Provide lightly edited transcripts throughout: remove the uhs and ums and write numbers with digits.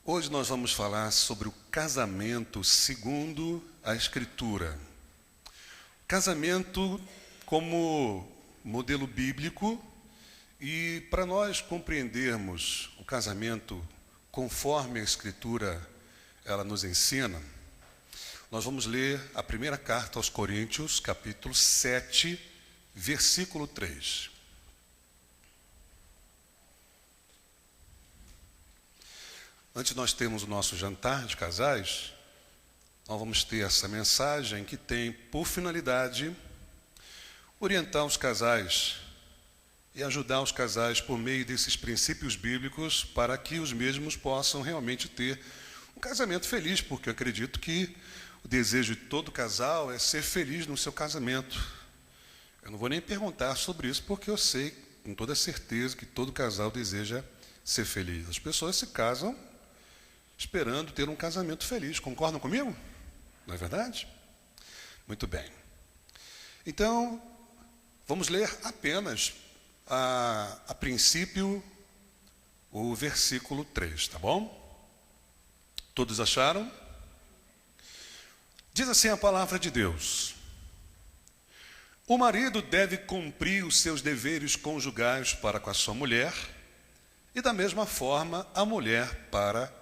Hoje nós vamos falar sobre o casamento segundo a Escritura. Casamento como modelo bíblico, e para nós compreendermos o casamento conforme a Escritura ela nos ensina, nós vamos ler a primeira carta aos Coríntios, capítulo 7, versículo 3. Antes de nós termos o nosso jantar de casais, nós vamos ter essa mensagem que tem por finalidade orientar os casais e ajudar os casais por meio desses princípios bíblicos para que os mesmos possam realmente ter um casamento feliz, porque eu acredito que o desejo de todo casal é ser feliz no seu casamento. Eu não vou nem perguntar sobre isso, porque eu sei com toda certeza que todo casal deseja ser feliz. As pessoas se casam esperando ter um casamento feliz. Concordam comigo? Não é verdade? Muito bem. Então, vamos ler apenas a princípio o versículo 3, tá bom? Todos acharam? Diz assim a palavra de Deus: o marido deve cumprir os seus deveres conjugais para com a sua mulher, e da mesma forma a mulher para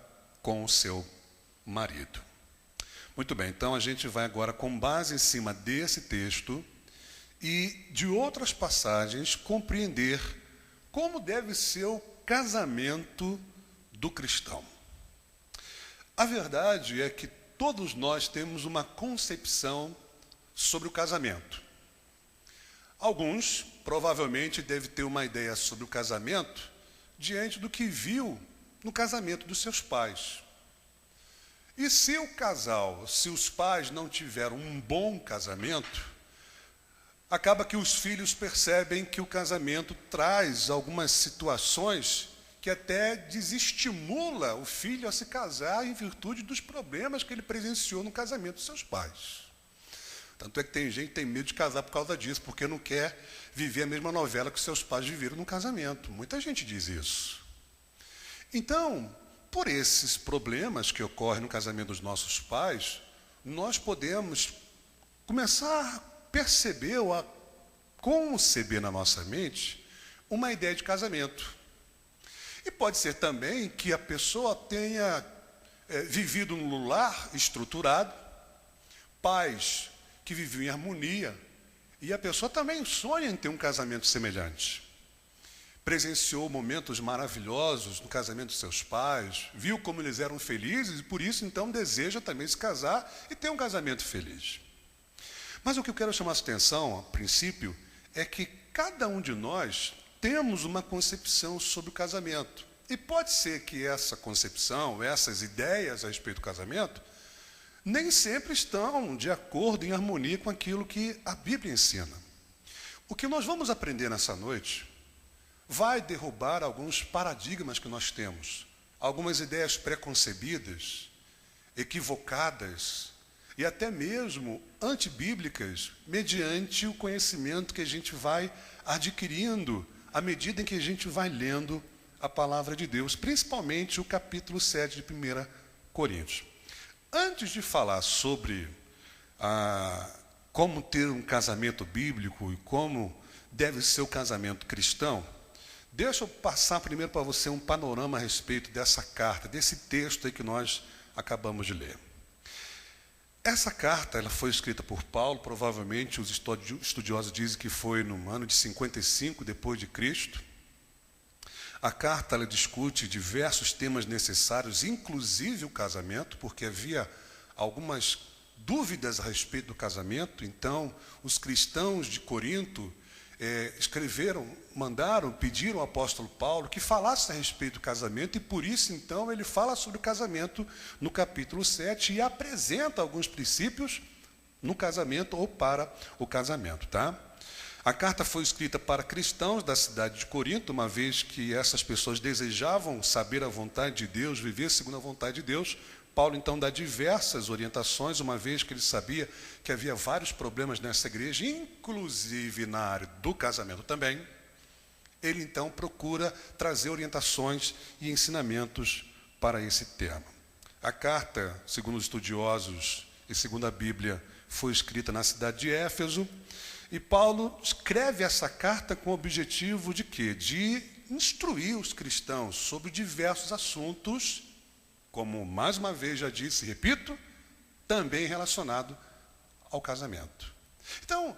com o seu marido. Muito bem, então a gente vai agora, com base em cima desse texto e de outras passagens, compreender como deve ser o casamento do cristão. A verdade é que todos nós temos uma concepção sobre o casamento. Alguns provavelmente devem ter uma ideia sobre o casamento diante do que viu no casamento dos seus pais. E se o casal, se os pais não tiveram um bom casamento, acaba que os filhos percebem que o casamento traz algumas situações que até desestimula o filho a se casar em virtude dos problemas que ele presenciou no casamento dos seus pais. Tanto é que tem gente que tem medo de casar por causa disso, porque não quer viver a mesma novela que seus pais viveram no casamento. Muita gente diz isso. Então, por esses problemas que ocorrem no casamento dos nossos pais, nós podemos começar a perceber ou a conceber na nossa mente uma ideia de casamento. E pode ser também que a pessoa tenha vivido num lar estruturado, pais que viviam em harmonia, e a pessoa também sonha em ter um casamento semelhante. Presenciou momentos maravilhosos no casamento dos seus pais, viu como eles eram felizes e por isso então deseja também se casar e ter um casamento feliz. Mas o que eu quero chamar a atenção, a princípio, é que cada um de nós temos uma concepção sobre o casamento. E pode ser que essa concepção, essas ideias a respeito do casamento, nem sempre estão de acordo, em harmonia com aquilo que a Bíblia ensina. O que nós vamos aprender nessa noite vai derrubar alguns paradigmas que nós temos, algumas ideias preconcebidas, equivocadas e até mesmo antibíblicas, mediante o conhecimento que a gente vai adquirindo à medida em que a gente vai lendo a palavra de Deus, principalmente o capítulo 7 de 1 Coríntios. Antes de falar sobre como ter um casamento bíblico e como deve ser o casamento cristão, deixa eu passar primeiro para você um panorama a respeito dessa carta, desse texto aí que nós acabamos de ler. Essa carta ela foi escrita por Paulo, provavelmente os estudiosos dizem que foi no ano de 55 depois de Cristo. A carta ela discute diversos temas necessários, inclusive o casamento, porque havia algumas dúvidas a respeito do casamento. Então, os cristãos de Corinto escreveram, pediram ao apóstolo Paulo que falasse a respeito do casamento, e por isso então ele fala sobre o casamento no capítulo 7 e apresenta alguns princípios no casamento ou para o casamento, tá? A carta foi escrita para cristãos da cidade de Corinto, uma vez que essas pessoas desejavam saber a vontade de Deus, viver segundo a vontade de Deus. Paulo, então, dá diversas orientações, uma vez que ele sabia que havia vários problemas nessa igreja, inclusive na área do casamento também. Ele, então, procura trazer orientações e ensinamentos para esse tema. A carta, segundo os estudiosos e segundo a Bíblia, foi escrita na cidade de Éfeso, e Paulo escreve essa carta com o objetivo de quê? De instruir os cristãos sobre diversos assuntos, como mais uma vez já disse, repito, também relacionado ao casamento. Então,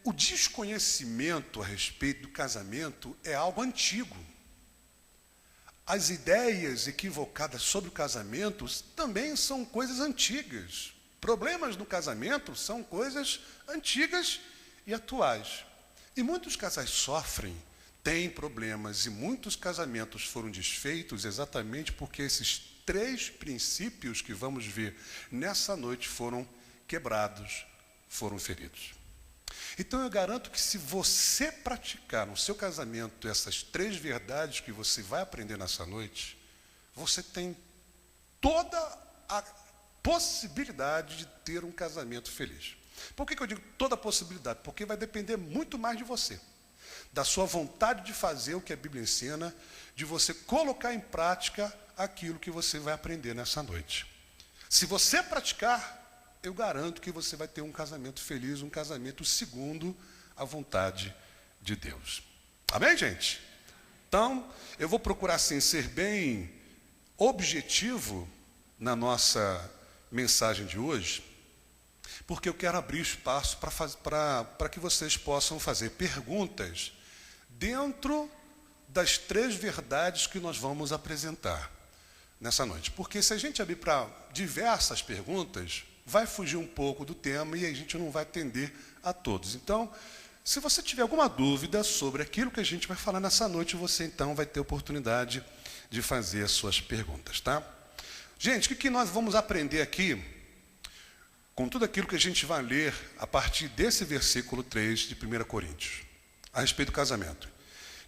o desconhecimento a respeito do casamento é algo antigo. As ideias equivocadas sobre o casamento também são coisas antigas. Problemas no casamento são coisas antigas e atuais. E muitos casais sofrem, têm problemas, e muitos casamentos foram desfeitos exatamente porque esses 3 princípios que vamos ver nessa noite foram quebrados, foram feridos. Então eu garanto que se você praticar no seu casamento essas 3 verdades que você vai aprender nessa noite, você tem toda a possibilidade de ter um casamento feliz. Por que eu digo toda a possibilidade? Porque vai depender muito mais de você, da sua vontade de fazer o que a Bíblia ensina, de você colocar em prática aquilo que você vai aprender nessa noite. Se você praticar, eu garanto que você vai ter um casamento feliz, um casamento segundo a vontade de Deus. Amém, gente? Então, eu vou procurar, assim, ser bem objetivo na nossa mensagem de hoje, porque eu quero abrir espaço para que vocês possam fazer perguntas dentro das 3 verdades que nós vamos apresentar nessa noite. Porque se a gente abrir para diversas perguntas, vai fugir um pouco do tema e a gente não vai atender a todos. Então, se você tiver alguma dúvida sobre aquilo que a gente vai falar nessa noite, você então vai ter oportunidade de fazer as suas perguntas, tá? Gente, o que nós vamos aprender aqui com tudo aquilo que a gente vai ler a partir desse versículo 3 de 1 Coríntios, a respeito do casamento?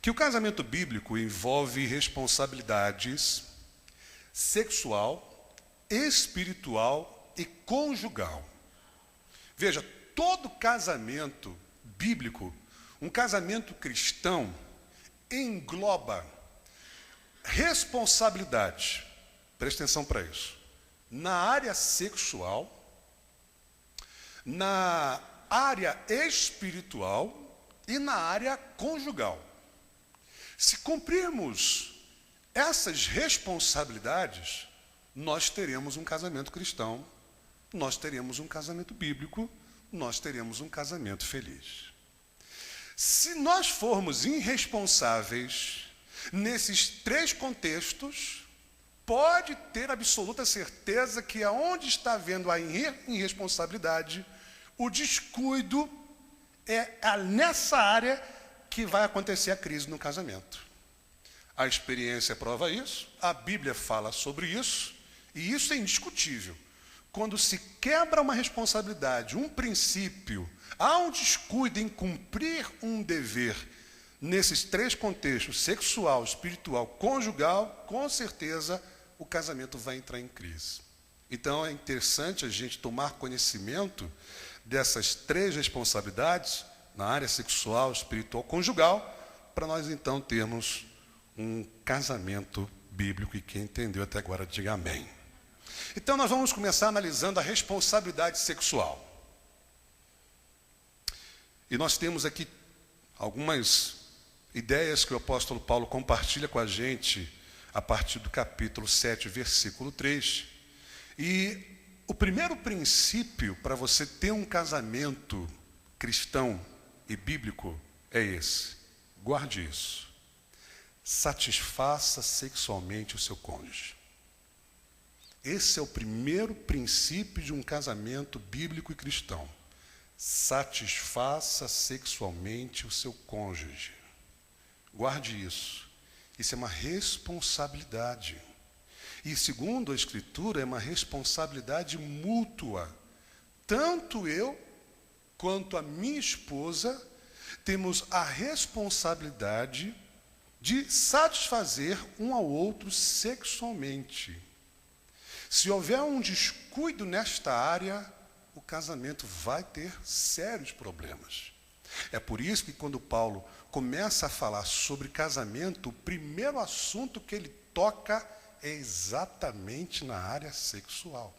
Que o casamento bíblico envolve responsabilidades sexual, espiritual e conjugal. Veja, todo casamento bíblico, um casamento cristão, engloba responsabilidade, preste atenção para isso, na área sexual, na área espiritual e na área conjugal. Se cumprirmos essas responsabilidades, nós teremos um casamento cristão, nós teremos um casamento bíblico, nós teremos um casamento feliz. Se nós formos irresponsáveis nesses 3 contextos, pode ter absoluta certeza que aonde está havendo a irresponsabilidade, o descuido, é nessa área que vai acontecer a crise no casamento. A experiência prova isso, a Bíblia fala sobre isso, e isso é indiscutível. Quando se quebra uma responsabilidade, um princípio, há um descuido em cumprir um dever, nesses 3 contextos, sexual, espiritual, conjugal, com certeza o casamento vai entrar em crise. Então é interessante a gente tomar conhecimento dessas 3 responsabilidades, na área sexual, espiritual, conjugal, para nós então termos um casamento bíblico, e quem entendeu até agora diga amém. Então nós vamos começar analisando a responsabilidade sexual. E nós temos aqui algumas ideias que o apóstolo Paulo compartilha com a gente a partir do capítulo 7, versículo 3. E o primeiro princípio para você ter um casamento cristão e bíblico é esse. Guarde isso. Satisfaça sexualmente o seu cônjuge. Esse é o primeiro princípio de um casamento bíblico e cristão. Satisfaça sexualmente o seu cônjuge. Guarde isso. Isso é uma responsabilidade. E, segundo a Escritura, é uma responsabilidade mútua. Tanto eu quanto a minha esposa temos a responsabilidade de satisfazer um ao outro sexualmente. Se houver um descuido nesta área, o casamento vai ter sérios problemas. É por isso que quando Paulo começa a falar sobre casamento, o primeiro assunto que ele toca exatamente na área sexual.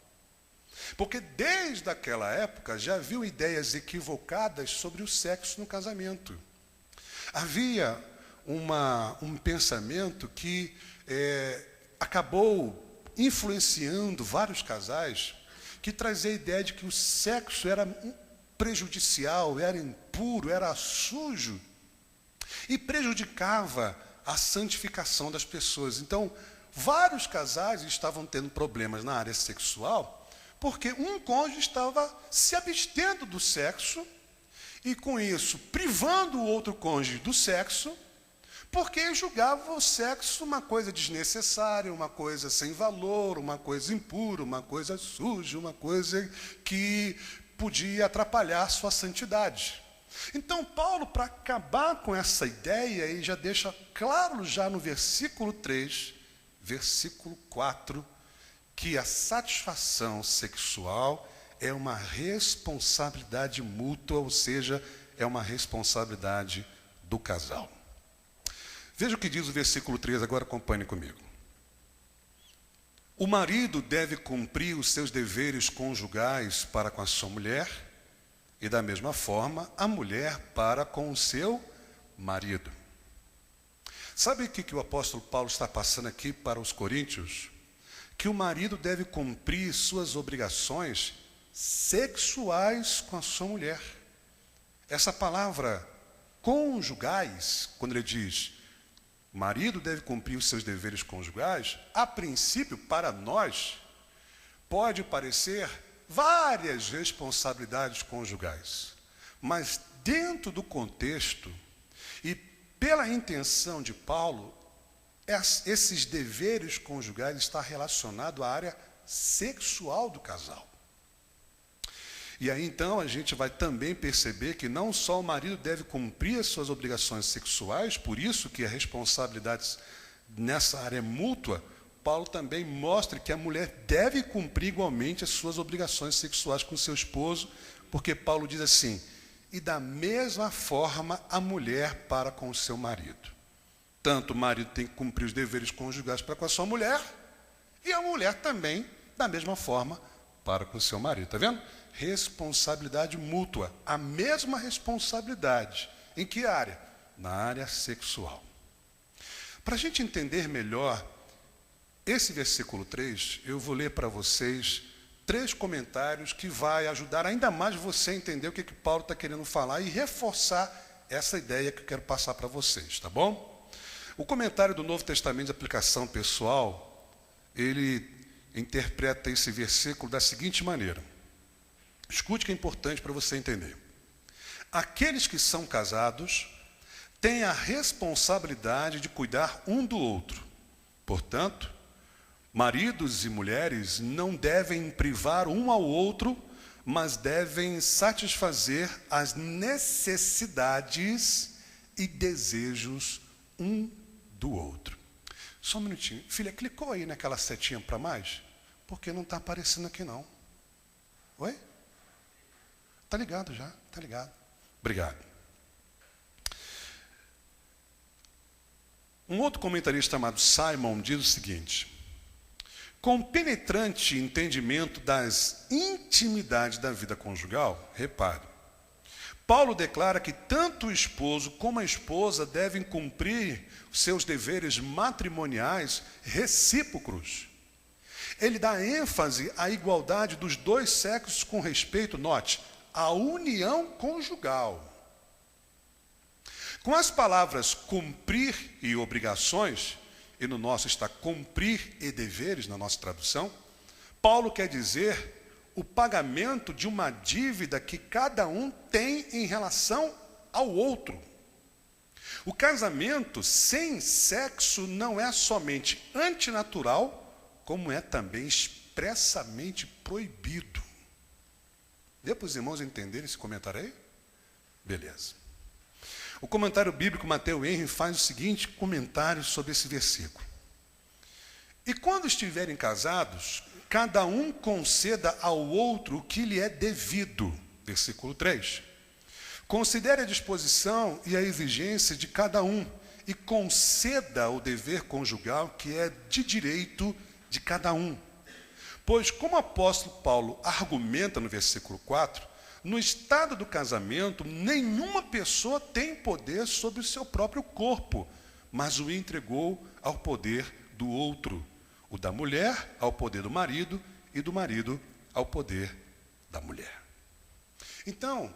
Porque desde aquela época já haviam ideias equivocadas sobre o sexo no casamento. Havia um pensamento que acabou influenciando vários casais, que trazia a ideia de que o sexo era prejudicial, era impuro, era sujo e prejudicava a santificação das pessoas. Então, vários casais estavam tendo problemas na área sexual porque um cônjuge estava se abstendo do sexo e, com isso, privando o outro cônjuge do sexo, porque julgava o sexo uma coisa desnecessária, uma coisa sem valor, uma coisa impura, uma coisa suja, uma coisa que podia atrapalhar a sua santidade. Então, Paulo, para acabar com essa ideia, ele já deixa claro já no versículo 3, versículo 4, que a satisfação sexual é uma responsabilidade mútua, ou seja, é uma responsabilidade do casal. Veja o que diz o versículo 3, agora acompanhe comigo. O marido deve cumprir os seus deveres conjugais para com a sua mulher, e da mesma forma, a mulher para com o seu marido. Sabe o que o apóstolo Paulo está passando aqui para os coríntios? Que o marido deve cumprir suas obrigações sexuais com a sua mulher. Essa palavra conjugais, quando ele diz marido deve cumprir os seus deveres conjugais, a princípio, para nós, pode parecer várias responsabilidades conjugais. Mas dentro do contexto e pela intenção de Paulo, esses deveres conjugais estão relacionados à área sexual do casal. E aí então a gente vai também perceber que não só o marido deve cumprir as suas obrigações sexuais, por isso que a responsabilidade nessa área é mútua, Paulo também mostra que a mulher deve cumprir igualmente as suas obrigações sexuais com o seu esposo, porque Paulo diz assim, e da mesma forma a mulher para com o seu marido. Tanto o marido tem que cumprir os deveres conjugais para com a sua mulher, e a mulher também, da mesma forma, para com o seu marido. Está vendo? Responsabilidade mútua. A mesma responsabilidade. Em que área? Na área sexual. Para a gente entender melhor esse versículo 3, eu vou ler para vocês 3 comentários que vai ajudar ainda mais você a entender o que Paulo está querendo falar e reforçar essa ideia que eu quero passar para vocês, tá bom? O comentário do Novo Testamento de aplicação pessoal, ele interpreta esse versículo da seguinte maneira. Escute que é importante para você entender. Aqueles que são casados têm a responsabilidade de cuidar um do outro. Portanto, maridos e mulheres não devem privar um ao outro, mas devem satisfazer as necessidades e desejos um do outro. Só um minutinho. Filha, clicou aí naquela setinha para mais? Porque não está aparecendo aqui não. Oi? Está ligado já, está ligado. Obrigado. Um outro comentarista chamado Simon diz o seguinte: com penetrante entendimento das intimidades da vida conjugal, repare, Paulo declara que tanto o esposo como a esposa devem cumprir seus deveres matrimoniais recíprocos. Ele dá ênfase à igualdade dos dois sexos com respeito, note, à união conjugal. Com as palavras cumprir e obrigações, e no nosso está cumprir e deveres, na nossa tradução, Paulo quer dizer o pagamento de uma dívida que cada um tem em relação ao outro. O casamento sem sexo não é somente antinatural, como é também expressamente proibido. Dê para os irmãos entenderem esse comentário aí? Beleza. O comentário bíblico Matthew Henry faz o seguinte comentário sobre esse versículo. E quando estiverem casados, cada um conceda ao outro o que lhe é devido. Versículo 3. Considere a disposição e a exigência de cada um e conceda o dever conjugal que é de direito de cada um. Pois, como o apóstolo Paulo argumenta no versículo 4, no estado do casamento, nenhuma pessoa tem poder sobre o seu próprio corpo, mas o entregou ao poder do outro, o da mulher ao poder do marido e do marido ao poder da mulher. Então,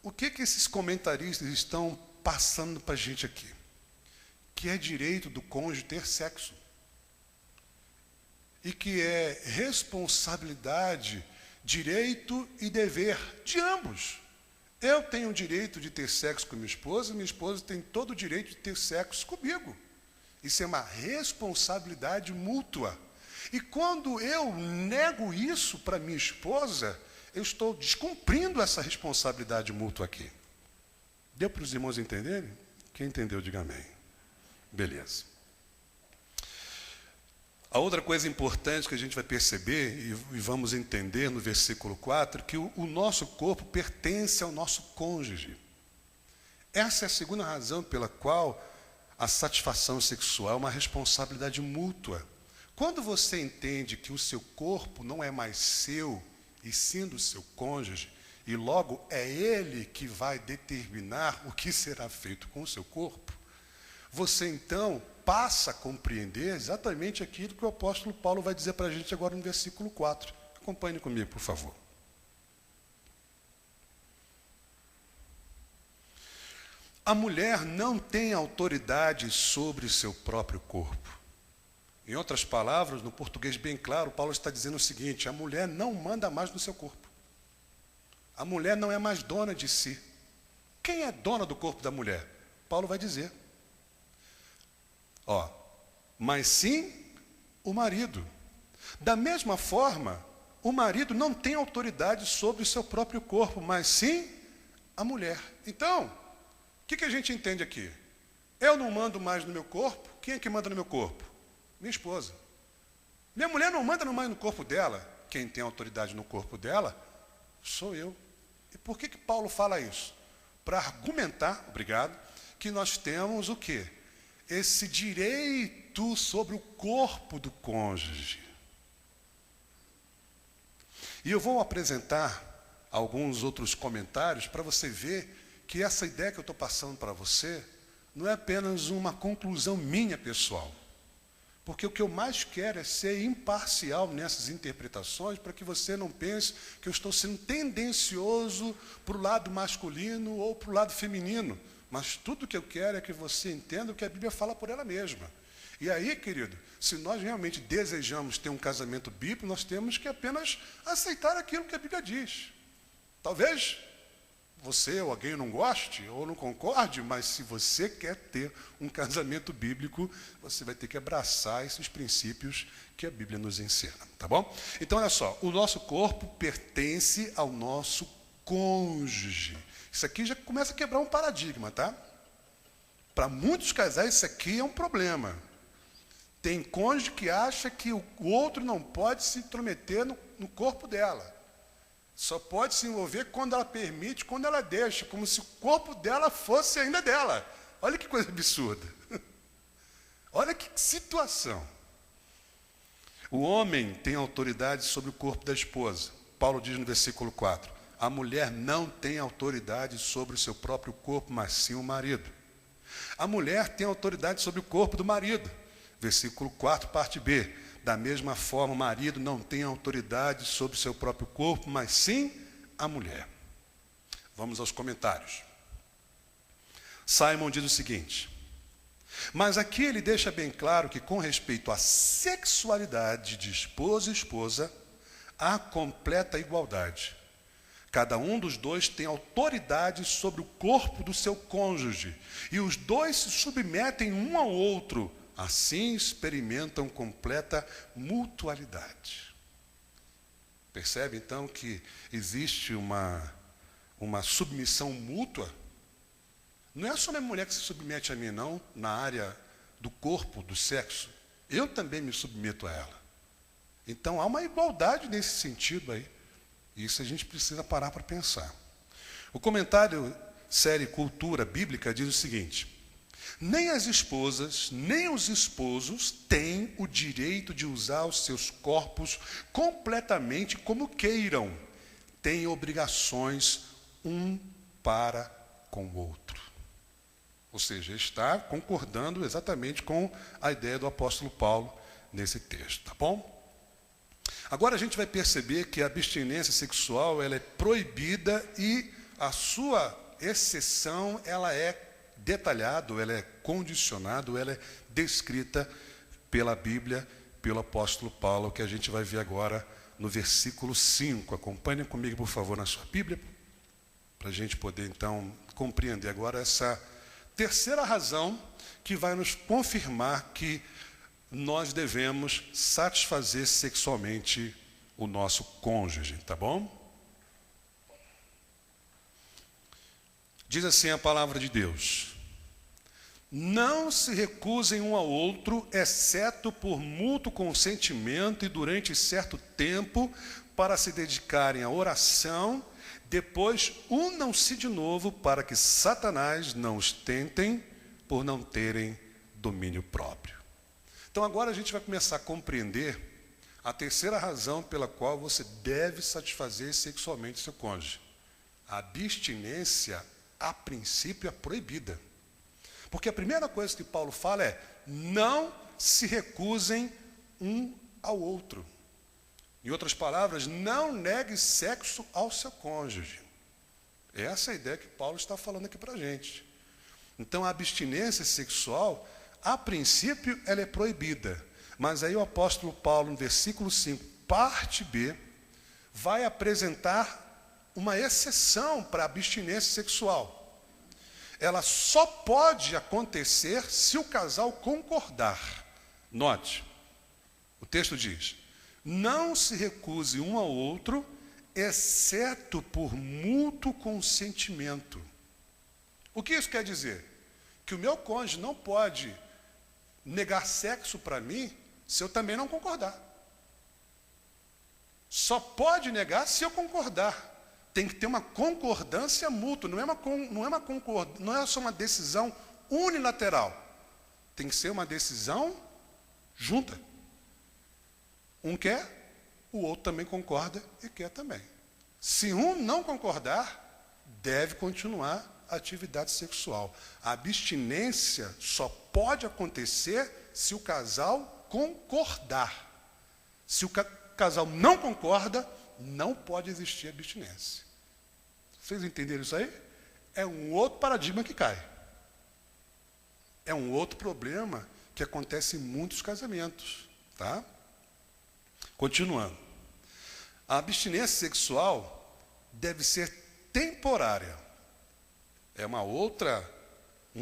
o que esses comentaristas estão passando para a gente aqui? Que é direito do cônjuge ter sexo. E que é responsabilidade, direito e dever de ambos. Eu tenho o direito de ter sexo com minha esposa tem todo o direito de ter sexo comigo. Isso é uma responsabilidade mútua. E quando eu nego isso para minha esposa, eu estou descumprindo essa responsabilidade mútua aqui. Deu para os irmãos entenderem? Quem entendeu, diga amém. Beleza. A outra coisa importante que a gente vai perceber e vamos entender no versículo 4, que o nosso corpo pertence ao nosso cônjuge. Essa é a segunda razão pela qual a satisfação sexual é uma responsabilidade mútua. Quando você entende que o seu corpo não é mais seu, e sim do seu cônjuge, e logo é ele que vai determinar o que será feito com o seu corpo, você então passa a compreender exatamente aquilo que o apóstolo Paulo vai dizer para a gente agora no versículo 4. Acompanhe comigo, por favor. A mulher não tem autoridade sobre seu próprio corpo. Em outras palavras, no português bem claro, Paulo está dizendo o seguinte: a mulher não manda mais no seu corpo. A mulher não é mais dona de si. Quem é dona do corpo da mulher? Paulo vai dizer. Mas sim o marido. Da mesma forma, o marido não tem autoridade sobre o seu próprio corpo, mas sim a mulher. Então, o que a gente entende aqui? Eu não mando mais no meu corpo. Quem é que manda no meu corpo? Minha esposa. Minha mulher não manda mais no corpo dela. Quem tem autoridade no corpo dela sou eu. E por que Paulo fala isso? Para argumentar, obrigado, que nós temos o quê? Esse direito sobre o corpo do cônjuge. E eu vou apresentar alguns outros comentários para você ver que essa ideia que eu estou passando para você não é apenas uma conclusão minha pessoal. Porque o que eu mais quero é ser imparcial nessas interpretações, para que você não pense que eu estou sendo tendencioso para o lado masculino ou para o lado feminino. Mas tudo que eu quero é que você entenda o que a Bíblia fala por ela mesma. E aí, querido, se nós realmente desejamos ter um casamento bíblico, nós temos que apenas aceitar aquilo que a Bíblia diz. Talvez você ou alguém não goste ou não concorde, mas se você quer ter um casamento bíblico, você vai ter que abraçar esses princípios que a Bíblia nos ensina, tá bom? Então, olha só, o nosso corpo pertence ao nosso cônjuge. Isso aqui já começa a quebrar um paradigma, tá? Para muitos casais, isso aqui é um problema. Tem cônjuge que acha que o outro não pode se intrometer no corpo dela. Só pode se envolver quando ela permite, quando ela deixa, como se o corpo dela fosse ainda dela. Olha que coisa absurda. Olha que situação. O homem tem autoridade sobre o corpo da esposa. Paulo diz no versículo 4, a mulher não tem autoridade sobre o seu próprio corpo, mas sim o marido. A mulher tem autoridade sobre o corpo do marido. Versículo 4, parte B. Da mesma forma, o marido não tem autoridade sobre o seu próprio corpo, mas sim a mulher. Vamos aos comentários. Simon diz o seguinte: mas aqui ele deixa bem claro que com respeito à sexualidade de esposo e esposa, há completa igualdade. Cada um dos dois tem autoridade sobre o corpo do seu cônjuge, e os dois se submetem um ao outro. Assim experimentam completa mutualidade. Percebe então que existe uma submissão mútua? Não é só minha mulher que se submete a mim, não, na área do corpo, do sexo. Eu também me submeto a ela. Então há uma igualdade nesse sentido aí. Isso a gente precisa parar para pensar. O comentário série Cultura Bíblica diz o seguinte: Nem as esposas, nem os esposos têm o direito de usar os seus corpos completamente como queiram. Têm obrigações um para com o outro. Ou seja, está concordando exatamente com a ideia do apóstolo Paulo nesse texto, tá bom? Agora a gente vai perceber que a abstinência sexual ela é proibida e a sua exceção ela é detalhada, ela é condicionada, ela é descrita pela Bíblia, pelo apóstolo Paulo, que a gente vai ver agora no versículo 5. Acompanhem comigo, por favor, na sua Bíblia, para a gente poder, então, compreender agora essa terceira razão que vai nos confirmar que nós devemos satisfazer sexualmente o nosso cônjuge, tá bom? Diz assim a palavra de Deus: não se recusem um ao outro, exceto por mútuo consentimento e durante certo tempo, para se dedicarem à oração. Depois, unam-se de novo, para que Satanás não os tentem por não terem domínio próprio. Então, agora a gente vai começar a compreender a terceira razão pela qual você deve satisfazer sexualmente seu cônjuge. A abstinência, a princípio, é proibida. Porque a primeira coisa que Paulo fala é: não se recusem um ao outro. Em outras palavras, não negue sexo ao seu cônjuge. Essa é a ideia que Paulo está falando aqui para a gente. Então, a abstinência sexual, a princípio, ela é proibida. Mas aí o apóstolo Paulo, no versículo 5, parte B, vai apresentar uma exceção para a abstinência sexual. Ela só pode acontecer se o casal concordar. Note, o texto diz: não se recuse um ao outro, exceto por mútuo consentimento. O que isso quer dizer? Que o meu cônjuge não pode negar sexo para mim se eu também não concordar. Só pode negar se eu concordar. Tem que ter uma concordância mútua, não é só uma decisão unilateral. Tem que ser uma decisão junta. Um quer, o outro também concorda e quer também. Se um não concordar, deve continuar a atividade sexual. A abstinência só pode acontecer se o casal concordar. Se o casal não concorda, não pode existir abstinência. Vocês entenderam isso aí? É um outro paradigma que cai. É um outro problema que acontece em muitos casamentos, tá? Continuando. A abstinência sexual deve ser temporária. É um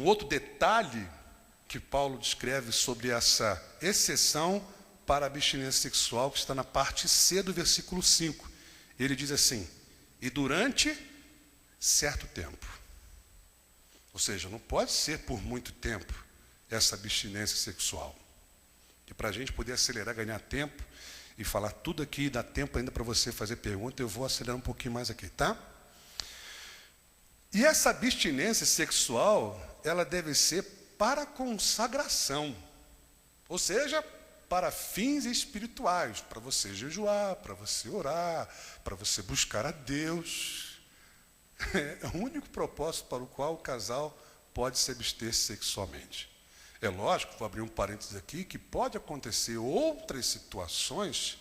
outro detalhe que Paulo descreve sobre essa exceção para a abstinência sexual, que está na parte C do versículo 5. Ele diz assim: e durante certo tempo. Ou seja, não pode ser por muito tempo essa abstinência sexual. E para a gente poder acelerar, ganhar tempo e falar tudo aqui, dá tempo ainda para você fazer pergunta, eu vou acelerar um pouquinho mais aqui, tá? E essa abstinência sexual, ela deve ser para consagração. Ou seja, para fins espirituais, para você jejuar, para você orar, para você buscar a Deus. É o único propósito para o qual o casal pode se abster sexualmente. É lógico, vou abrir um parênteses aqui, que pode acontecer outras situações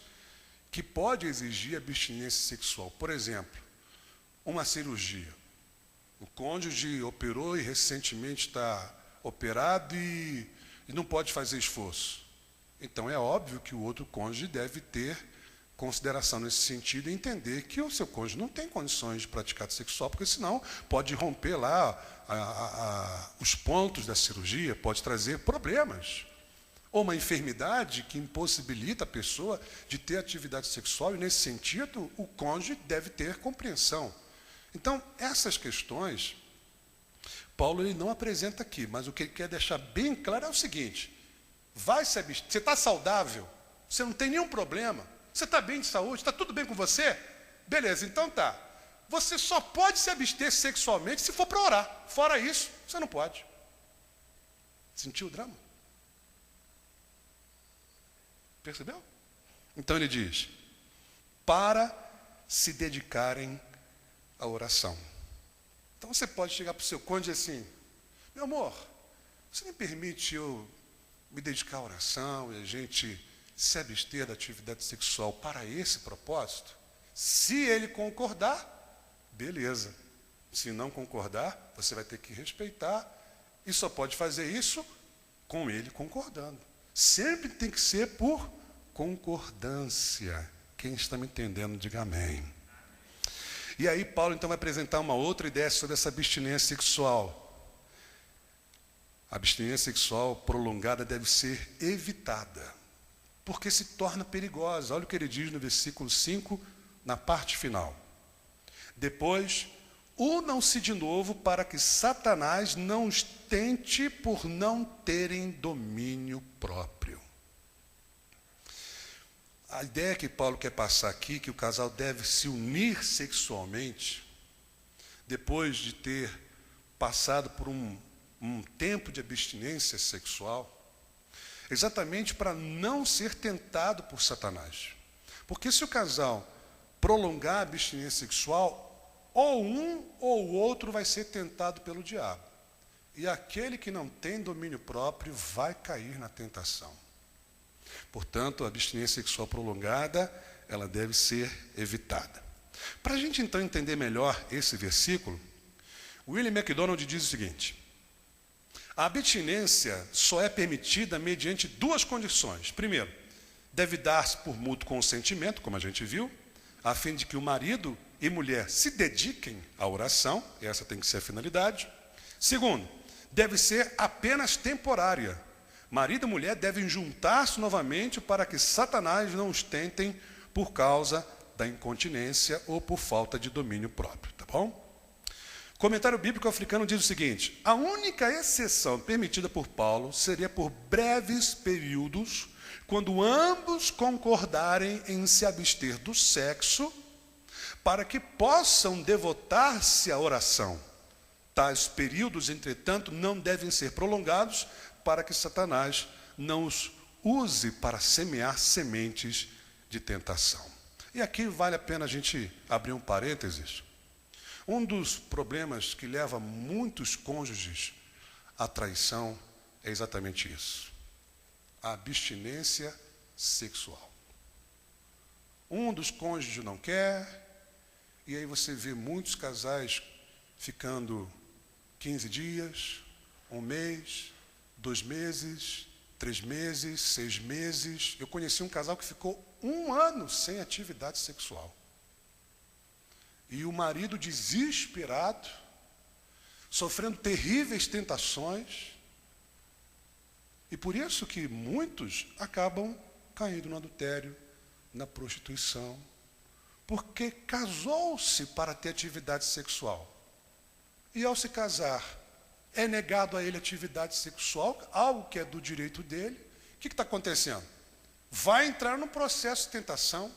que pode exigir abstinência sexual. Por exemplo, uma cirurgia. O cônjuge operou e recentemente está operado e não pode fazer esforço. Então é óbvio que o outro cônjuge deve ter consideração nesse sentido e entender que o seu cônjuge não tem condições de praticar sexual, porque senão pode romper lá os pontos da cirurgia, pode trazer problemas. Ou uma enfermidade que impossibilita a pessoa de ter atividade sexual, e nesse sentido o cônjuge deve ter compreensão. Então, essas questões, Paulo ele não apresenta aqui, mas o que ele quer deixar bem claro é o seguinte: você está saudável, você não tem nenhum problema, você está bem de saúde, está tudo bem com você? Beleza, então tá. Você só pode se abster sexualmente se for para orar. Fora isso, você não pode. Sentiu o drama? Percebeu? Então ele diz, para se dedicarem à oração. Então você pode chegar para o seu cônjuge assim, meu amor, você me permite eu me dedicar à oração e a gente se abster da atividade sexual para esse propósito? Se ele concordar, beleza. Se não concordar, você vai ter que respeitar e só pode fazer isso com ele concordando. Sempre tem que ser por concordância. Quem está me entendendo, diga amém. E aí Paulo então vai apresentar uma outra ideia sobre essa abstinência sexual. A abstinência sexual prolongada deve ser evitada, porque se torna perigosa. Olha o que ele diz no versículo 5, na parte final. Depois, unam-se de novo para que Satanás não os tente por não terem domínio próprio. A ideia que Paulo quer passar aqui, que o casal deve se unir sexualmente, depois de ter passado por um tempo de abstinência sexual, exatamente para não ser tentado por Satanás. Porque se o casal prolongar a abstinência sexual, ou um ou o outro vai ser tentado pelo diabo. E aquele que não tem domínio próprio vai cair na tentação. Portanto, a abstinência sexual prolongada, ela deve ser evitada. Para a gente então entender melhor esse versículo, William MacDonald diz o seguinte: a abstinência só é permitida mediante duas condições. Primeiro, deve dar-se por mútuo consentimento, como a gente viu, a fim de que o marido e mulher se dediquem à oração, essa tem que ser a finalidade. Segundo, deve ser apenas temporária. Marido e mulher devem juntar-se novamente para que Satanás não os tentem por causa da incontinência ou por falta de domínio próprio, tá bom? Comentário bíblico africano diz o seguinte: a única exceção permitida por Paulo seria por breves períodos, quando ambos concordarem em se abster do sexo, para que possam devotar-se à oração. Tais períodos, entretanto, não devem ser prolongados, para que Satanás não os use para semear sementes de tentação. E aqui vale a pena a gente abrir um parênteses. Um dos problemas que leva muitos cônjuges à traição é exatamente isso: a abstinência sexual. Um dos cônjuges não quer, e aí você vê muitos casais ficando 15 dias, um mês, 2 meses, 3 meses, 6 meses. Eu conheci um casal que ficou 1 ano sem atividade sexual. E o marido desesperado, sofrendo terríveis tentações. E por isso que muitos acabam caindo no adultério, na prostituição, porque casou-se para ter atividade sexual. E ao se casar, é negado a ele atividade sexual, algo que é do direito dele. O que está acontecendo? Vai entrar num processo de tentação.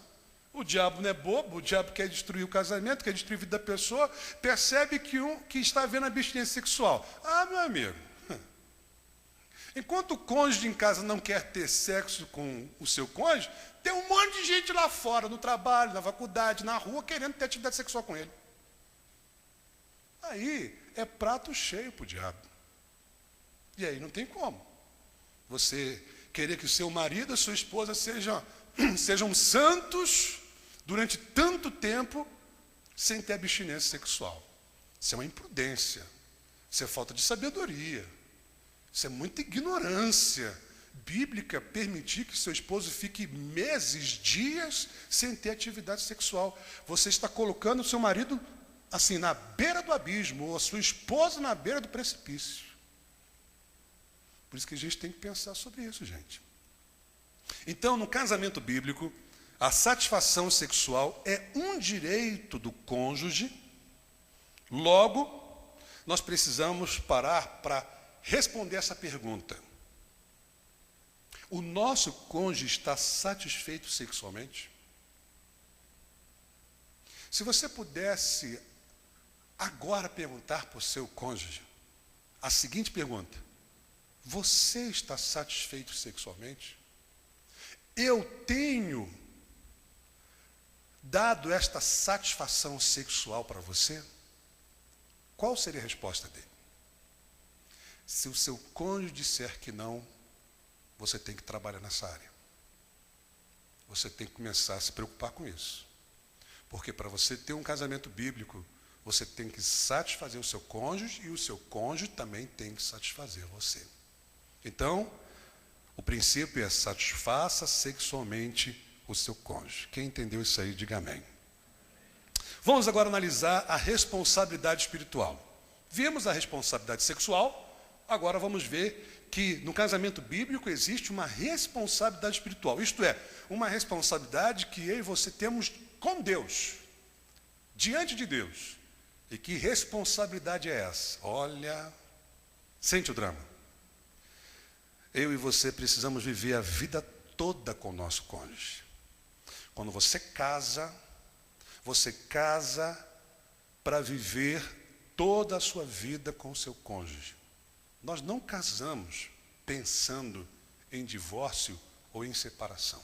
O diabo não é bobo, o diabo quer destruir o casamento, quer destruir a vida da pessoa, percebe que está havendo abstinência sexual. Ah, meu amigo, enquanto o cônjuge em casa não quer ter sexo com o seu cônjuge, tem um monte de gente lá fora, no trabalho, na faculdade, na rua, querendo ter atividade sexual com ele. Aí é prato cheio para o diabo. E aí não tem como você querer que o seu marido e a sua esposa sejam santos durante tanto tempo sem ter abstinência sexual. Isso é uma imprudência, isso é falta de sabedoria, isso é muita ignorância bíblica, permitir que seu esposo fique meses, dias sem ter atividade sexual. Você está colocando o seu marido assim, na beira do abismo, ou a sua esposa na beira do precipício. Por isso que a gente tem que pensar sobre isso, gente. Então, no casamento bíblico, a satisfação sexual é um direito do cônjuge. Logo, nós precisamos parar para responder essa pergunta: o nosso cônjuge está satisfeito sexualmente? Se você pudesse agora perguntar para o seu cônjuge a seguinte pergunta: Você está satisfeito sexualmente? Eu tenho dado esta satisfação sexual para você? Qual seria a resposta dele? Se o seu cônjuge disser que não, você tem que trabalhar nessa área. Você tem que começar a se preocupar com isso. Porque para você ter um casamento bíblico, você tem que satisfazer o seu cônjuge e o seu cônjuge também tem que satisfazer você. Então, o princípio é satisfaça sexualmente o seu cônjuge. Quem entendeu isso aí, diga amém. Vamos agora analisar a responsabilidade espiritual. Vimos a responsabilidade sexual, agora vamos ver que no casamento bíblico existe uma responsabilidade espiritual. Isto é, uma responsabilidade que eu e você temos com Deus, diante de Deus. E que responsabilidade é essa? Olha, sente o drama. Eu e você precisamos viver a vida toda com o nosso cônjuge. Quando você casa para viver toda a sua vida com o seu cônjuge. Nós não casamos pensando em divórcio ou em separação.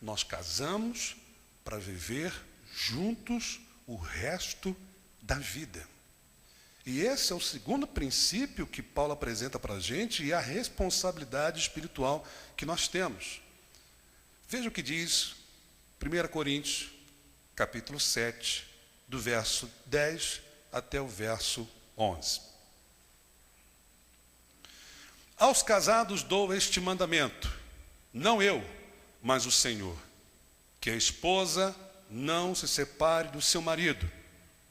Nós casamos para viver juntos o resto da vida. E esse é o segundo princípio que Paulo apresenta para a gente e a responsabilidade espiritual que nós temos. Veja o que diz 1 Coríntios, capítulo 7, do verso 10 até o verso 11. Aos casados dou este mandamento, não eu, mas o Senhor, que a esposa não se separe do seu marido,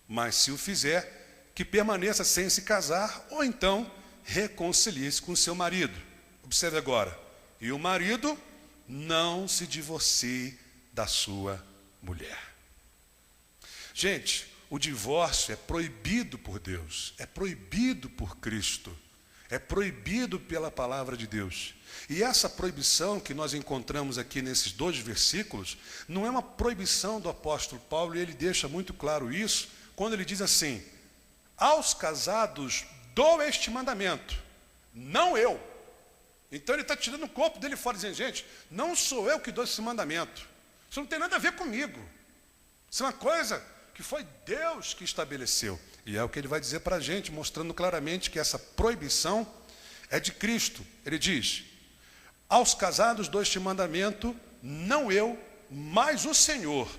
mas se o fizer, que permaneça sem se casar, ou então reconcilie-se com seu marido. Observe agora, e o marido não se divorcie da sua mulher. Gente, o divórcio é proibido por Deus, é proibido por Cristo, é proibido pela palavra de Deus. E essa proibição que nós encontramos aqui nesses 2 versículos, não é uma proibição do apóstolo Paulo, e ele deixa muito claro isso, quando ele diz assim, aos casados dou este mandamento, não eu. Então ele está tirando o corpo dele fora, dizendo, gente, não sou eu que dou esse mandamento. Isso não tem nada a ver comigo. Isso é uma coisa que foi Deus que estabeleceu. E é o que ele vai dizer para a gente, mostrando claramente que essa proibição é de Cristo. Ele diz, aos casados dou este mandamento, não eu, mas o Senhor,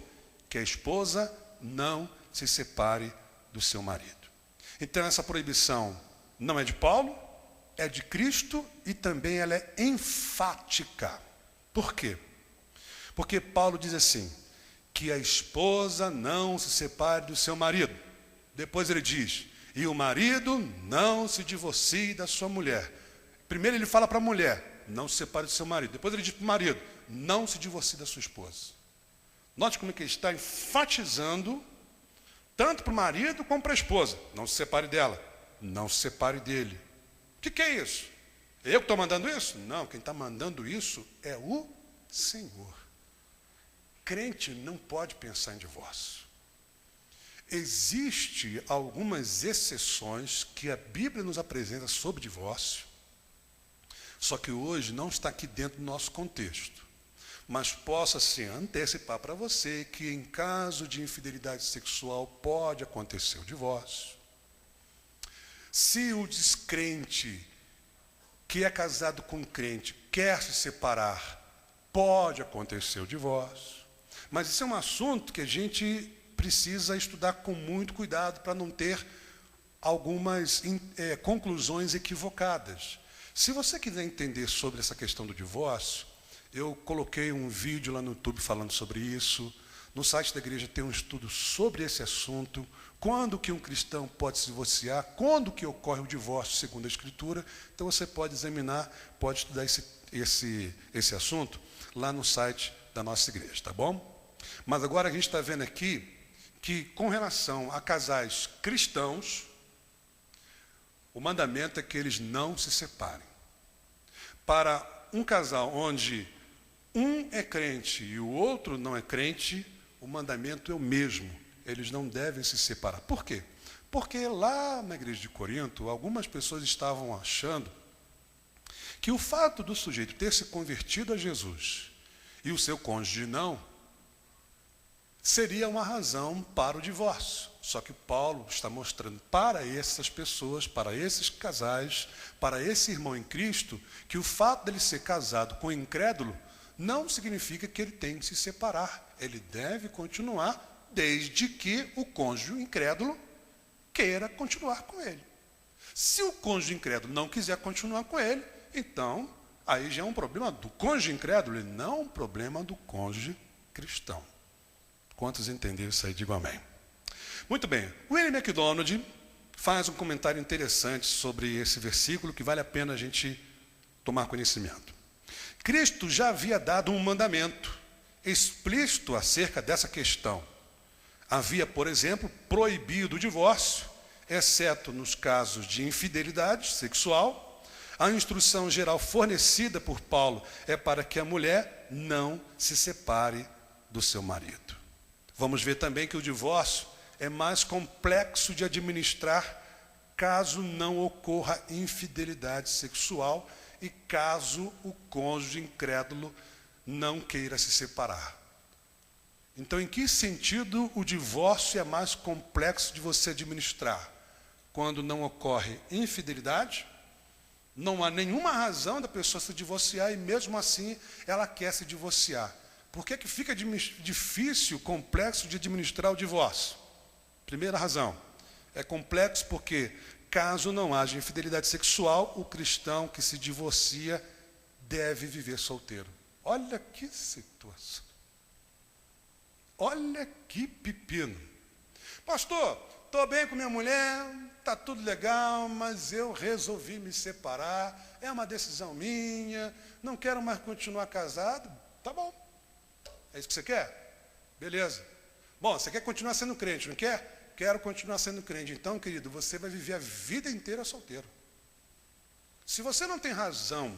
que a esposa não se separe do seu marido. Então essa proibição não é de Paulo, é de Cristo e também ela é enfática. Por quê? Porque Paulo diz assim, que a esposa não se separe do seu marido. Depois ele diz, e o marido não se divorcie da sua mulher. Primeiro ele fala para a mulher, não se separe do seu marido. Depois ele diz para o marido, não se divorcie da sua esposa. Note como é que ele está enfatizando, tanto para o marido como para a esposa. Não se separe dela, não se separe dele. O que é isso? Eu que estou mandando isso? Não, quem está mandando isso é o Senhor. Crente não pode pensar em divórcio. Existem algumas exceções que a Bíblia nos apresenta sobre divórcio, só que hoje não está aqui dentro do nosso contexto. Mas posso assim antecipar para você que em caso de infidelidade sexual pode acontecer o divórcio. Se o descrente que é casado com um crente quer se separar, pode acontecer o divórcio. Mas isso é um assunto que a gente precisa estudar com muito cuidado para não ter algumas conclusões equivocadas. Se você quiser entender sobre essa questão do divórcio, eu coloquei um vídeo lá no YouTube falando sobre isso. No site da igreja tem um estudo sobre esse assunto. Quando que um cristão pode se divorciar? Quando que ocorre o divórcio segundo a Escritura? Então você pode examinar, pode estudar esse assunto lá no site da nossa igreja, tá bom? Mas agora a gente está vendo aqui que com relação a casais cristãos, o mandamento é que eles não se separem. Para um casal onde um é crente e o outro não é crente, o mandamento é o mesmo. Eles não devem se separar. Por quê? Porque lá na igreja de Corinto, algumas pessoas estavam achando que o fato do sujeito ter se convertido a Jesus e o seu cônjuge não, seria uma razão para o divórcio. Só que Paulo está mostrando para essas pessoas, para esses casais, para esse irmão em Cristo, que o fato dele ser casado com um incrédulo não significa que ele tem que se separar. Ele deve continuar, desde que o cônjuge incrédulo queira continuar com ele. Se o cônjuge incrédulo não quiser continuar com ele, então aí já é um problema do cônjuge incrédulo e não um problema do cônjuge cristão. Quantos entenderam isso aí? Digam amém. Muito bem. William MacDonald faz um comentário interessante sobre esse versículo que vale a pena a gente tomar conhecimento. Cristo já havia dado um mandamento explícito acerca dessa questão. Havia, por exemplo, proibido o divórcio, exceto nos casos de infidelidade sexual. A instrução geral fornecida por Paulo é para que a mulher não se separe do seu marido. Vamos ver também que o divórcio é mais complexo de administrar caso não ocorra infidelidade sexual e caso o cônjuge incrédulo não queira se separar. Então, em que sentido o divórcio é mais complexo de você administrar? Quando não ocorre infidelidade, não há nenhuma razão da pessoa se divorciar e mesmo assim ela quer se divorciar. Por que fica difícil, complexo de administrar o divórcio? Primeira razão, é complexo porque, caso não haja infidelidade sexual, o cristão que se divorcia deve viver solteiro. Olha que situação. Olha que pepino. Pastor, estou bem com minha mulher, está tudo legal, mas eu resolvi me separar, é uma decisão minha, não quero mais continuar casado. Tá bom. É isso que você quer? Beleza. Bom, você quer continuar sendo crente, não quer? Quero continuar sendo crente. Então, querido, você vai viver a vida inteira solteiro. Se você não tem razão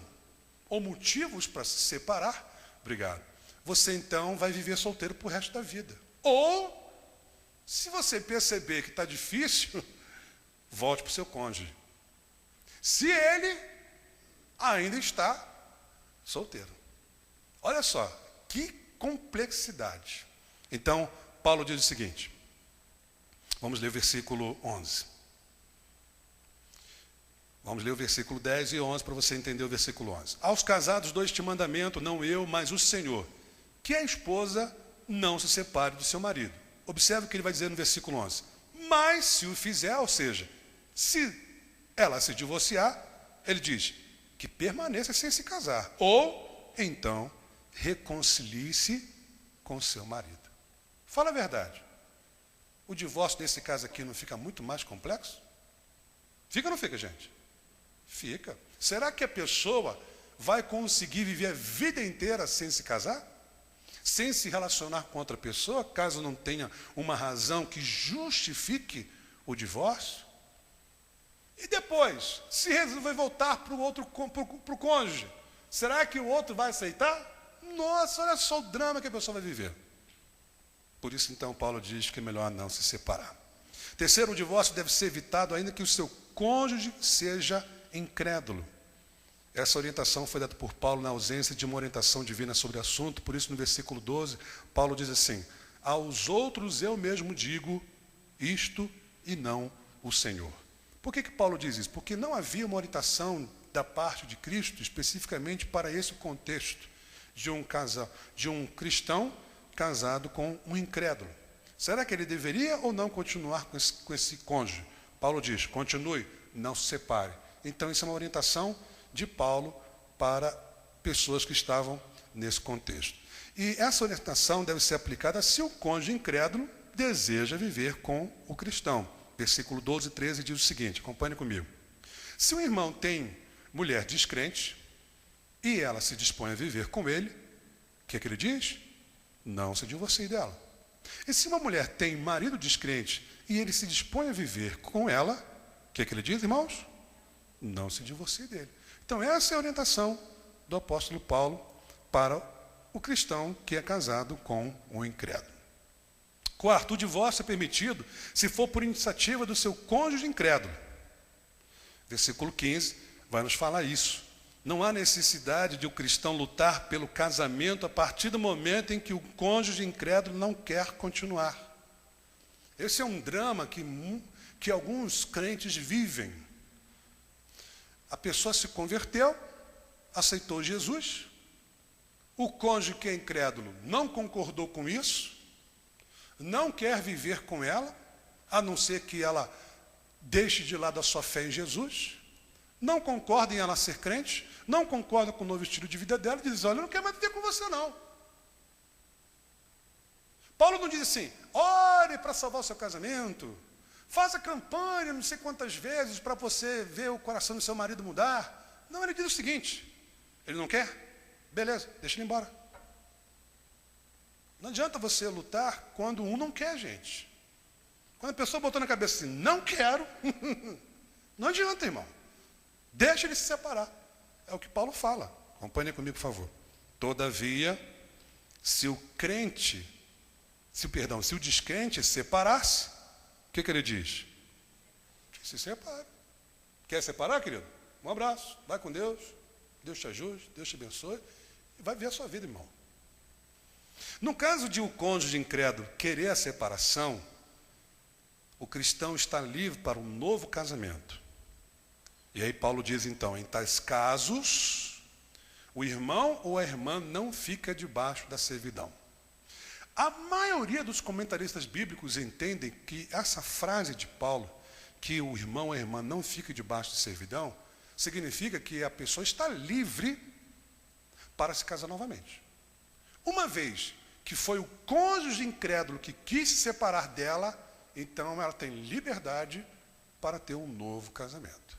ou motivos para se separar, obrigado, você então vai viver solteiro para o resto da vida. Ou, se você perceber que está difícil, volte para o seu cônjuge. Se ele ainda está solteiro. Olha só, que complexidade. Então, Paulo diz o seguinte, vamos ler o versículo 11. Vamos ler o versículo 10 e 11 para você entender o versículo 11. Aos casados dou este mandamento, não eu, mas o Senhor, que a esposa não se separe do seu marido. Observe o que ele vai dizer no versículo 11. Mas se o fizer, ou seja, se ela se divorciar, ele diz que permaneça sem se casar. Ou, então, reconcilie-se com seu marido. Fala a verdade. O divórcio nesse caso aqui não fica muito mais complexo? Fica ou não fica, gente? Fica. Será que a pessoa vai conseguir viver a vida inteira sem se casar? Sem se relacionar com outra pessoa, caso não tenha uma razão que justifique o divórcio? E depois, se resolver voltar para o cônjuge, será que o outro vai aceitar? Nossa, olha só o drama que a pessoa vai viver. Por isso, então, Paulo diz que é melhor não se separar. Terceiro, o divórcio deve ser evitado ainda que o seu cônjuge seja incrédulo. Essa orientação foi dada por Paulo na ausência de uma orientação divina sobre o assunto. Por isso, no versículo 12, Paulo diz assim, aos outros eu mesmo digo isto e não o Senhor. Por que Paulo diz isso? Porque não havia uma orientação da parte de Cristo especificamente para esse contexto de um cristão casado com um incrédulo. Será que ele deveria ou não continuar com esse cônjuge? Paulo diz, continue, não se separe. Então, isso é uma orientação de Paulo para pessoas que estavam nesse contexto. E essa orientação deve ser aplicada se o cônjuge incrédulo deseja viver com o cristão. Versículo 12 e 13 diz o seguinte, acompanhe comigo. Se um irmão tem mulher descrente e ela se dispõe a viver com ele, o que ele diz? Não se divorcie dela. E se uma mulher tem marido descrente e ele se dispõe a viver com ela, o que ele diz, irmãos? Não se divorcie dele. Então, essa é a orientação do apóstolo Paulo para o cristão que é casado com um incrédulo. Quarto, o divórcio é permitido se for por iniciativa do seu cônjuge incrédulo. Versículo 15 vai nos falar isso. Não há necessidade de o cristão lutar pelo casamento a partir do momento em que o cônjuge incrédulo não quer continuar. Esse é um drama que alguns crentes vivem. A pessoa se converteu, aceitou Jesus, o cônjuge que é incrédulo não concordou com isso, não quer viver com ela, a não ser que ela deixe de lado a sua fé em Jesus, não concorda em ela ser crente, não concorda com o novo estilo de vida dela, e diz, olha, eu não quero mais viver com você não. Paulo não diz assim, ore para salvar o seu casamento, faça campanha não sei quantas vezes para você ver o coração do seu marido mudar. Não, ele diz o seguinte, ele não quer? Beleza, deixa ele embora. Não adianta você lutar quando um não quer, gente. Quando a pessoa botou na cabeça assim, não quero, não adianta, irmão. Deixa ele se separar. É o que Paulo fala. Acompanhe comigo, por favor. Todavia, se o descrente se separasse, o que ele diz? Que se separe. Quer separar, querido? Um abraço, vai com Deus, Deus te ajude, Deus te abençoe, e vai ver a sua vida, irmão. No caso de o cônjuge incrédulo querer a separação, o cristão está livre para um novo casamento. E aí Paulo diz então, em tais casos, o irmão ou a irmã não fica debaixo da servidão. A maioria dos comentaristas bíblicos entendem que essa frase de Paulo, que o irmão ou a irmã não fica debaixo de servidão, significa que a pessoa está livre para se casar novamente. Uma vez que foi o cônjuge incrédulo que quis se separar dela, então ela tem liberdade para ter um novo casamento.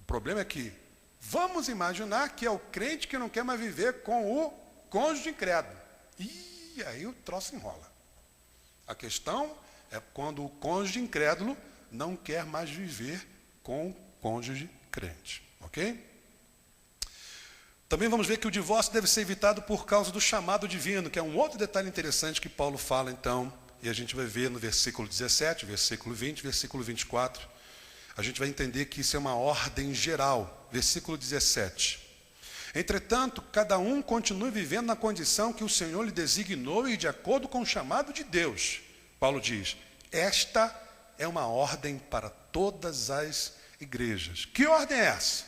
O problema é que, vamos imaginar que é o crente que não quer mais viver com o cônjuge incrédulo. E aí o troço enrola. A questão é quando o cônjuge incrédulo não quer mais viver com o cônjuge crente. Ok? Também vamos ver que o divórcio deve ser evitado por causa do chamado divino, que é um outro detalhe interessante que Paulo fala, então, e a gente vai ver no versículo 17, versículo 20, versículo 24. A gente vai entender que isso é uma ordem geral. Versículo 17. Entretanto, cada um continue vivendo na condição que o Senhor lhe designou e de acordo com o chamado de Deus. Paulo diz, esta é uma ordem para todas as igrejas. Que ordem é essa?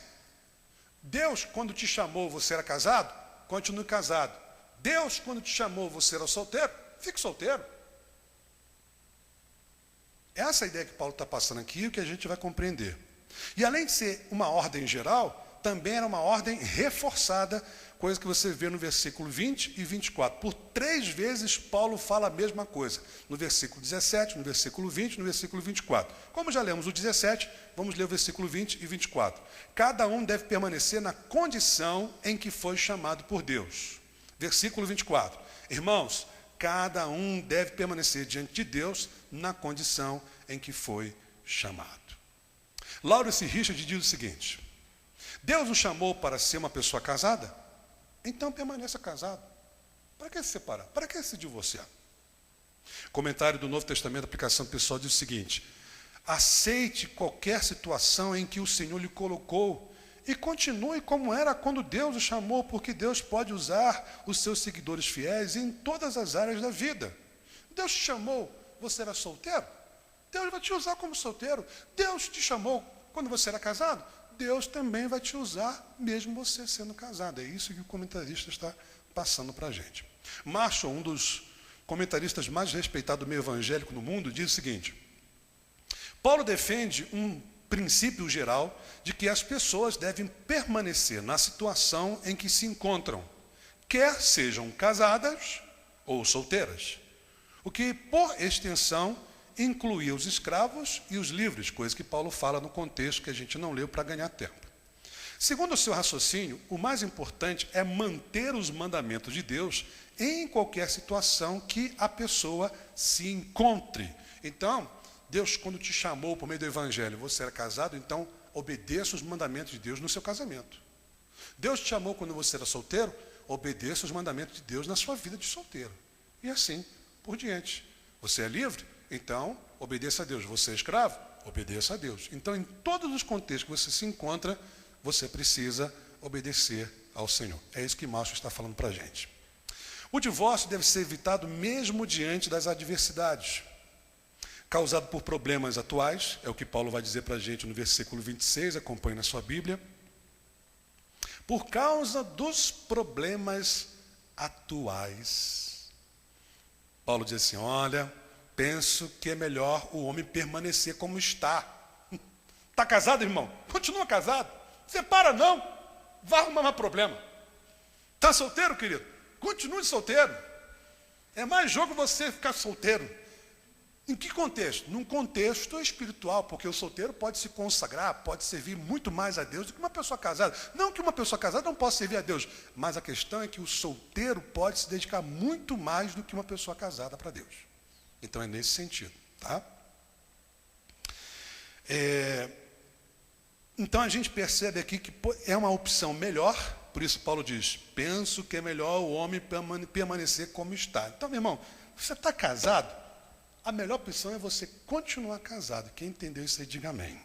Deus, quando te chamou, você era casado? Continue casado. Deus, quando te chamou, você era solteiro? Fique solteiro. Essa é a ideia que Paulo está passando aqui e o que a gente vai compreender. E além de ser uma ordem geral, também era uma ordem reforçada, coisa que você vê no versículo 20 e 24. Por 3 vezes Paulo fala a mesma coisa. No versículo 17, no versículo 20 e no versículo 24. Como já lemos o 17, vamos ler o versículo 20 e 24. Cada um deve permanecer na condição em que foi chamado por Deus. Versículo 24. Irmãos, cada um deve permanecer diante de Deus na condição em que foi chamado. Lawrence Richard diz o seguinte: Deus nos chamou para ser uma pessoa casada? Então permaneça casado. Para que se separar? Para que se divorciar? Comentário do Novo Testamento, aplicação pessoal, diz o seguinte: aceite qualquer situação em que o Senhor lhe colocou e continue como era quando Deus o chamou, porque Deus pode usar os seus seguidores fiéis em todas as áreas da vida. Deus te chamou, você era solteiro? Deus vai te usar como solteiro. Deus te chamou quando você era casado? Deus também vai te usar, mesmo você sendo casado. É isso que o comentarista está passando para a gente. Marshall, um dos comentaristas mais respeitados do meio evangélico no mundo, diz o seguinte: Paulo defende um princípio geral de que as pessoas devem permanecer na situação em que se encontram, quer sejam casadas ou solteiras, o que, por extensão, incluía os escravos e os livres, coisa que Paulo fala no contexto que a gente não leu para ganhar tempo. Segundo o seu raciocínio, o mais importante é manter os mandamentos de Deus em qualquer situação que a pessoa se encontre. Então, Deus, quando te chamou por meio do Evangelho, você era casado, então obedeça os mandamentos de Deus no seu casamento. Deus te chamou quando você era solteiro, obedeça os mandamentos de Deus na sua vida de solteiro. E assim por diante. Você é livre? Então, obedeça a Deus. Você é escravo? Obedeça a Deus. Então, em todos os contextos que você se encontra, você precisa obedecer ao Senhor. É isso que Márcio está falando para a gente. O divórcio deve ser evitado mesmo diante das adversidades, causado por problemas atuais, é o que Paulo vai dizer para a gente no versículo 26, acompanhe na sua Bíblia. Por causa dos problemas atuais. Paulo diz assim, olha, penso que é melhor o homem permanecer como está. Está casado, irmão? Continua casado. Separa não, vai arrumar mais problema. Está solteiro, querido? Continue solteiro. É mais jogo você ficar solteiro. Em que contexto? Num contexto espiritual, porque o solteiro pode se consagrar, pode servir muito mais a Deus do que uma pessoa casada. Não que uma pessoa casada não possa servir a Deus, mas a questão é que o solteiro pode se dedicar muito mais do que uma pessoa casada para Deus. Então é nesse sentido, tá? Então a gente percebe aqui que é uma opção melhor, por isso Paulo diz, penso que é melhor o homem permanecer como está. Então, meu irmão, você está casado? A melhor opção é você continuar casado. Quem entendeu isso aí, diga amém.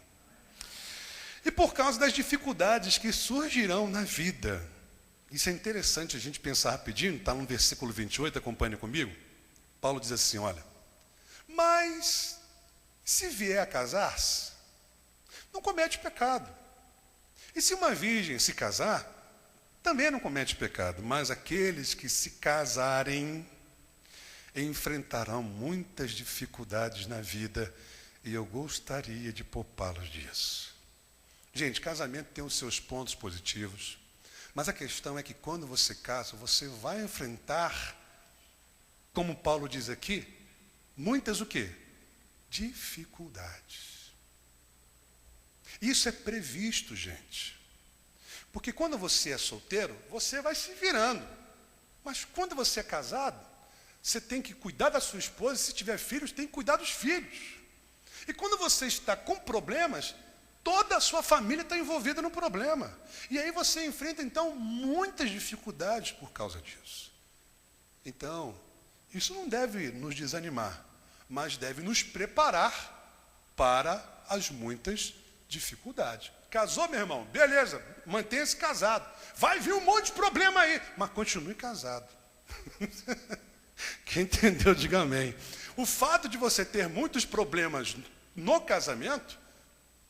E por causa das dificuldades que surgirão na vida. Isso é interessante a gente pensar rapidinho, está no versículo 28, acompanhe comigo. Paulo diz assim, olha, mas se vier a casar-se, não comete pecado. E se uma virgem se casar, também não comete pecado. Mas aqueles que se casarem enfrentarão muitas dificuldades na vida e eu gostaria de poupá-los disso. Gente, casamento tem os seus pontos positivos, mas a questão é que quando você casa, você vai enfrentar, como Paulo diz aqui, muitas o quê? Dificuldades. Isso é previsto, gente. Porque quando você é solteiro, você vai se virando. Mas quando você é casado, você tem que cuidar da sua esposa, se tiver filhos, tem que cuidar dos filhos. E quando você está com problemas, toda a sua família está envolvida no problema. E aí você enfrenta, então, muitas dificuldades por causa disso. Então, isso não deve nos desanimar, mas deve nos preparar para as muitas dificuldades. Casou, meu irmão? Beleza, mantenha-se casado. Vai vir um monte de problema aí, mas continue casado. Quem entendeu, diga amém. O fato de você ter muitos problemas no casamento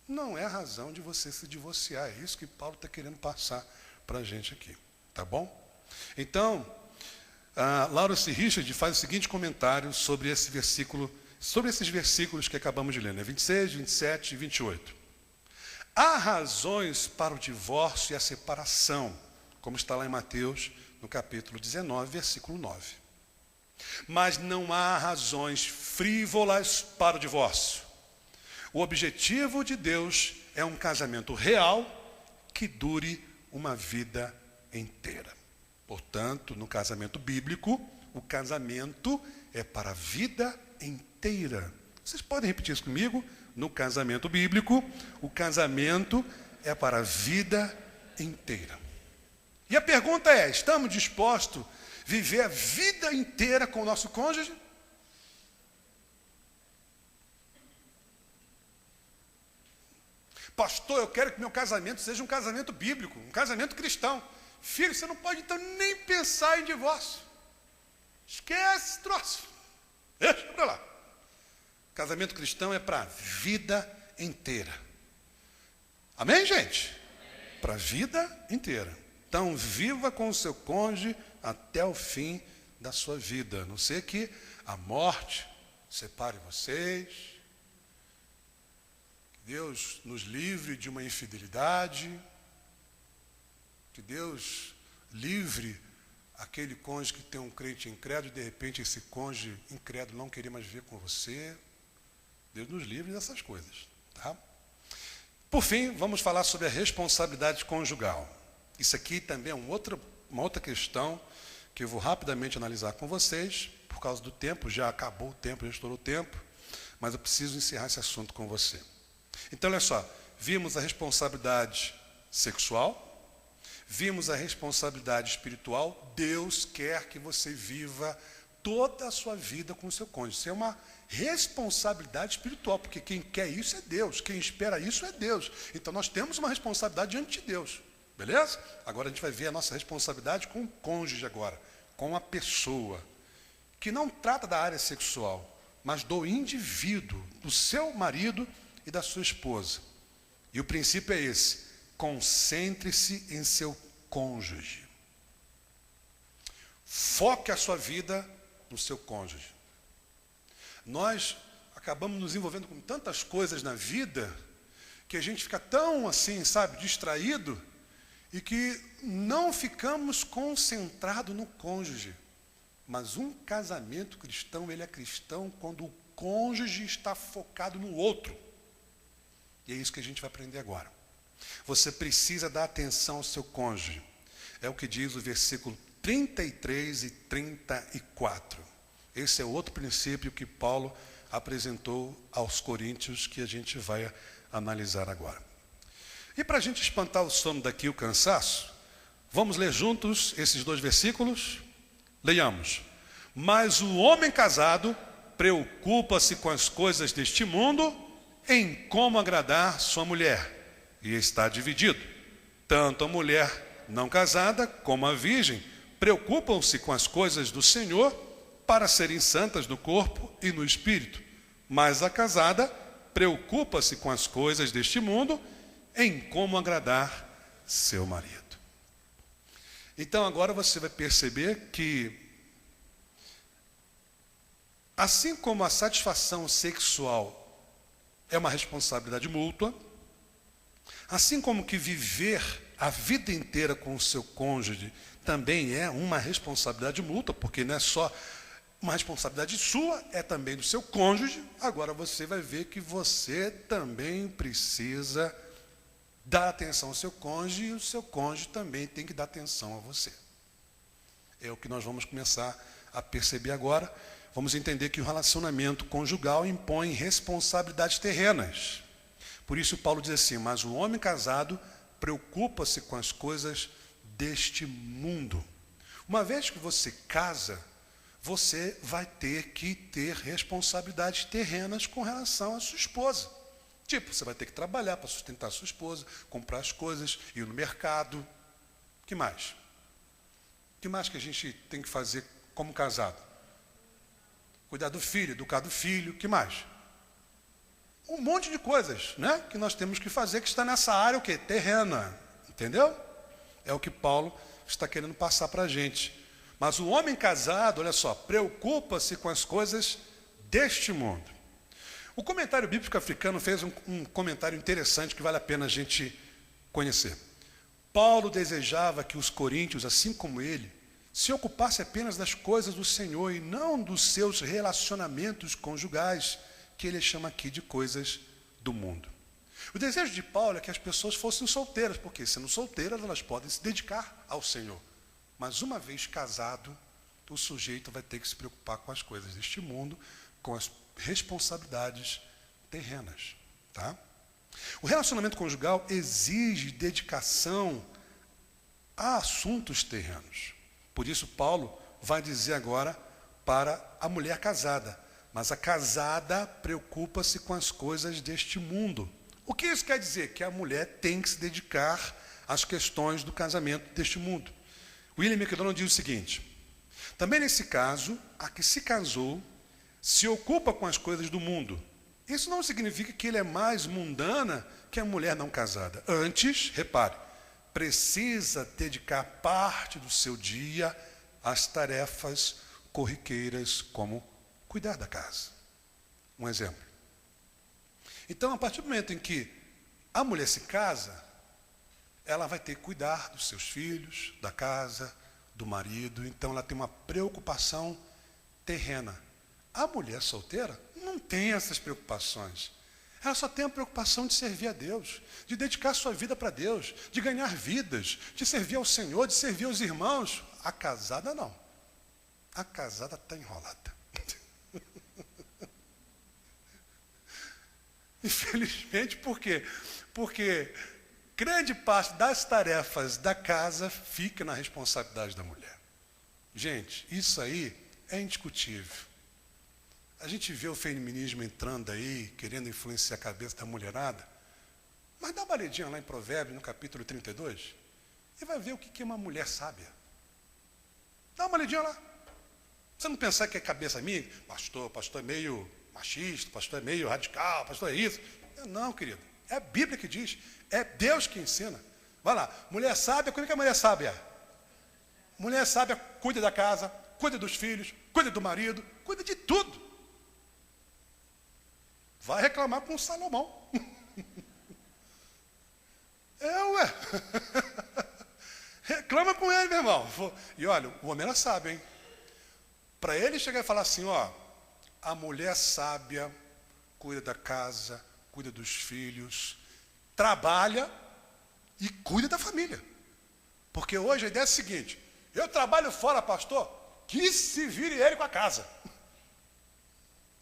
não é a razão de você se divorciar. É isso que Paulo está querendo passar para a gente aqui. Tá bom? Então, Lawrence Richard faz o seguinte comentário sobre esse versículo, sobre esses versículos que acabamos de ler, né? 26, 27 e 28. Há razões para o divórcio e a separação, como está lá em Mateus, no capítulo 19, versículo 9. Mas não há razões frívolas para o divórcio. O objetivo de Deus é um casamento real que dure uma vida inteira. Portanto, no casamento bíblico, o casamento é para a vida inteira. Vocês podem repetir isso comigo? No casamento bíblico, o casamento é para a vida inteira. E a pergunta é, estamos dispostos a viver a vida inteira com o nosso cônjuge? Pastor, eu quero que meu casamento seja um casamento bíblico, um casamento cristão. Filho, você não pode então nem pensar em divórcio. Esquece esse troço. Deixa para lá. Casamento cristão é para a vida inteira. Amém, gente? Para a vida inteira. Então, viva com o seu cônjuge até o fim da sua vida. A não ser que a morte separe vocês. Que Deus nos livre de uma infidelidade. Que Deus livre aquele cônjuge que tem um crente incrédulo e de repente esse cônjuge incrédulo não querer mais viver com você. Deus nos livre dessas coisas, tá? Por fim, vamos falar sobre a responsabilidade conjugal. Isso aqui também é uma outra questão que eu vou rapidamente analisar com vocês, por causa do tempo, já acabou o tempo, já estourou o tempo, mas eu preciso encerrar esse assunto com você. Então, olha só, vimos a responsabilidade sexual, vimos a responsabilidade espiritual. Deus quer que você viva toda a sua vida com o seu cônjuge. Isso é uma responsabilidade espiritual, porque quem quer isso é Deus, quem espera isso é Deus. Então nós temos uma responsabilidade diante de Deus, beleza? Agora a gente vai ver a nossa responsabilidade com o cônjuge agora, com a pessoa, que não trata da área sexual, mas do indivíduo, do seu marido e da sua esposa. E o princípio é esse: concentre-se em seu cônjuge. Foque a sua vida no seu cônjuge. Nós acabamos nos envolvendo com tantas coisas na vida que a gente fica tão assim, sabe, distraído, e que não ficamos concentrados no cônjuge. Mas um casamento cristão, ele é cristão quando o cônjuge está focado no outro. E é isso que a gente vai aprender agora. Você precisa dar atenção ao seu cônjuge. É o que diz o versículo 33 e 34. Esse é outro princípio que Paulo apresentou aos coríntios, que a gente vai analisar agora. E para a gente espantar o sono daqui, o cansaço, vamos ler juntos esses dois versículos? Leiamos. Mas o homem casado preocupa-se com as coisas deste mundo, em como agradar sua mulher, e está dividido. Tanto a mulher não casada como a virgem preocupam-se com as coisas do Senhor, para serem santas no corpo e no espírito. Mas a casada preocupa-se com as coisas deste mundo, em como agradar seu marido. Então agora você vai perceber que, assim como a satisfação sexual é uma responsabilidade mútua, assim como que viver a vida inteira com o seu cônjuge também é uma responsabilidade mútua, porque não é só uma responsabilidade sua, é também do seu cônjuge. Agora você vai ver que você também precisa dar atenção ao seu cônjuge, e o seu cônjuge também tem que dar atenção a você. É o que nós vamos começar a perceber agora. Vamos entender que o relacionamento conjugal impõe responsabilidades terrenas. Por isso Paulo diz assim: mas o homem casado preocupa-se com as coisas deste mundo. Uma vez que você casa, você vai ter que ter responsabilidades terrenas com relação à sua esposa. Tipo, você vai ter que trabalhar para sustentar a sua esposa, comprar as coisas, ir no mercado. O que mais? O que mais que a gente tem que fazer como casado? Cuidar do filho, educar do filho. O que mais? Um monte de coisas, né, que nós temos que fazer, que está nessa área, o quê? Terrena. Entendeu? É o que Paulo está querendo passar para a gente. Mas o homem casado, olha só, preocupa-se com as coisas deste mundo. O comentário bíblico africano fez um comentário interessante que vale a pena a gente conhecer. Paulo desejava que os coríntios, assim como ele, se ocupassem apenas das coisas do Senhor e não dos seus relacionamentos conjugais, que ele chama aqui de coisas do mundo. O desejo de Paulo é que as pessoas fossem solteiras, porque sendo solteiras elas podem se dedicar ao Senhor. Mas uma vez casado, o sujeito vai ter que se preocupar com as coisas deste mundo, com as responsabilidades terrenas, tá? O relacionamento conjugal exige dedicação a assuntos terrenos. Por isso Paulo vai dizer agora para a mulher casada: mas a casada preocupa-se com as coisas deste mundo. O que isso quer dizer? Que a mulher tem que se dedicar às questões do casamento deste mundo. William MacDonald diz o seguinte: também nesse caso, a que se casou se ocupa com as coisas do mundo. Isso não significa que ele é mais mundana que a mulher não casada. Antes, repare, precisa dedicar parte do seu dia às tarefas corriqueiras, como cuidar da casa. Um exemplo. Então, a partir do momento em que a mulher se casa, ela vai ter que cuidar dos seus filhos, da casa, do marido. Então, ela tem uma preocupação terrena. A mulher solteira não tem essas preocupações. Ela só tem a preocupação de servir a Deus, de dedicar sua vida para Deus, de ganhar vidas, de servir ao Senhor, de servir aos irmãos. A casada não. A casada está enrolada. Infelizmente, por quê? Porque grande parte das tarefas da casa fica na responsabilidade da mulher. Gente, isso aí é indiscutível. A gente vê o feminismo entrando aí, querendo influenciar a cabeça da mulherada, mas dá uma olhadinha lá em Provérbios, no capítulo 32, e vai ver o que é uma mulher sábia. Dá uma olhadinha lá. Você não pensar que é cabeça minha, pastor é meio machista, pastor é meio radical, pastor é isso. Não, querido, é a Bíblia que diz, é Deus que ensina. Vai lá, mulher sábia, como é que é mulher sábia? Mulher sábia cuida da casa, cuida dos filhos, cuida do marido, cuida de tudo. Vai reclamar com Salomão. Ué. Reclama com ele, meu irmão. E olha, o homem era sábio, hein? Para ele chegar e falar assim, ó, a mulher sábia cuida da casa, cuida dos filhos, trabalha e cuida da família. Porque hoje a ideia é a seguinte, eu trabalho fora, pastor, que se vire ele com a casa.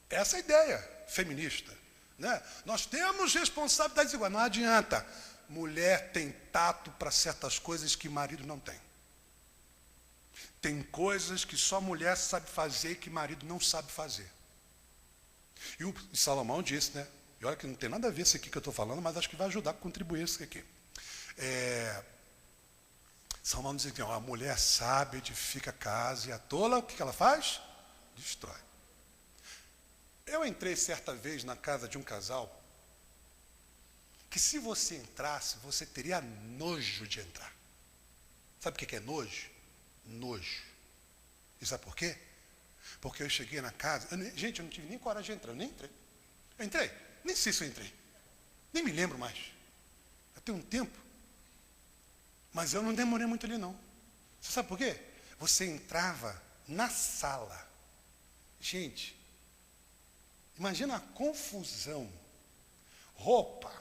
Essa é a ideia feminista, né? Nós temos responsabilidades iguais, não adianta. Mulher tem tato para certas coisas que marido não tem. Tem coisas que só mulher sabe fazer e que marido não sabe fazer. E o Salomão disse, né? E olha que não tem nada a ver isso aqui que eu estou falando, mas acho que vai ajudar a contribuir isso aqui. Salomão diz que a mulher sábia edifica a casa e a tola, o que ela faz? Destrói. Eu entrei certa vez na casa de um casal que se você entrasse, você teria nojo de entrar. Sabe o que é nojo? Nojo. E sabe por quê? Porque eu cheguei na casa, gente, eu não tive nem coragem de entrar, eu nem entrei. Eu entrei? Nem sei se eu entrei. Nem me lembro mais. Já tem um tempo. Mas eu não demorei muito ali, não. Você sabe por quê? Você entrava na sala. Gente, imagina a confusão. Roupa,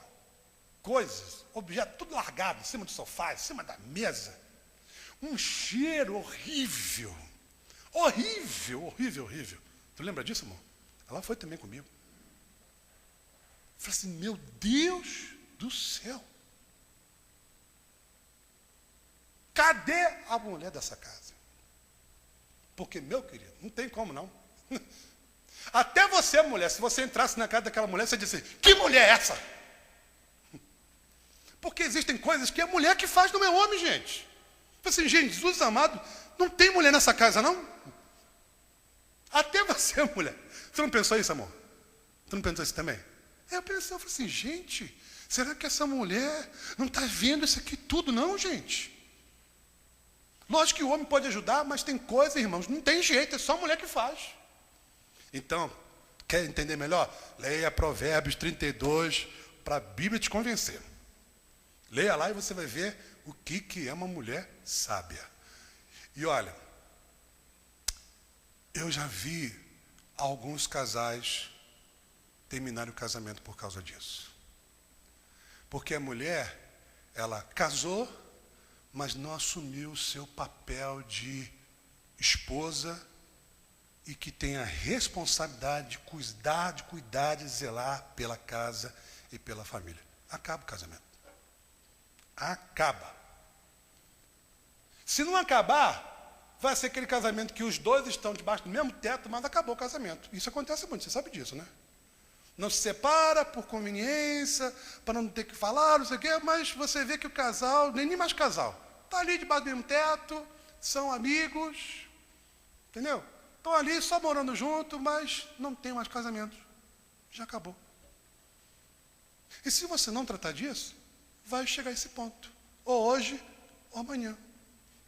coisas, objetos, tudo largado em cima do sofá, em cima da mesa. Um cheiro horrível. Horrível, horrível, horrível. Tu lembra disso, amor? Ela foi também comigo. Eu falei assim, meu Deus do céu. Cadê a mulher dessa casa? Porque, meu querido, não tem como não. Até você, mulher, se você entrasse na casa daquela mulher, você disse, que mulher é essa? Porque existem coisas que é a mulher que faz no meu homem, gente. Eu falei assim, gente, Jesus amado, não tem mulher nessa casa, não? Até você, mulher. Você não pensou isso, amor? Você não pensou isso também? Eu pensei, eu falei assim, gente, será que essa mulher não está vendo isso aqui tudo, não, gente? Lógico que o homem pode ajudar, mas tem coisas, irmãos, não tem jeito, é só a mulher que faz. Então, quer entender melhor? Leia Provérbios 32 para a Bíblia te convencer. Leia lá e você vai ver o que é uma mulher sábia. E olha, eu já vi alguns casais terminarem o casamento por causa disso. Porque a mulher, ela casou, mas não assumiu o seu papel de esposa e que tem a responsabilidade de cuidar, de zelar pela casa e pela família. Acaba o casamento. Acaba. Se não acabar, vai ser aquele casamento que os dois estão debaixo do mesmo teto, mas acabou o casamento. Isso acontece muito, você sabe disso, né? Não se separa por conveniência, para não ter que falar, não sei o quê, mas você vê que o casal, nem mais casal, está ali debaixo do mesmo teto, são amigos, entendeu? Estão ali só morando junto, mas não tem mais casamento. Já acabou. E se você não tratar disso, vai chegar a esse ponto. Ou hoje, ou amanhã.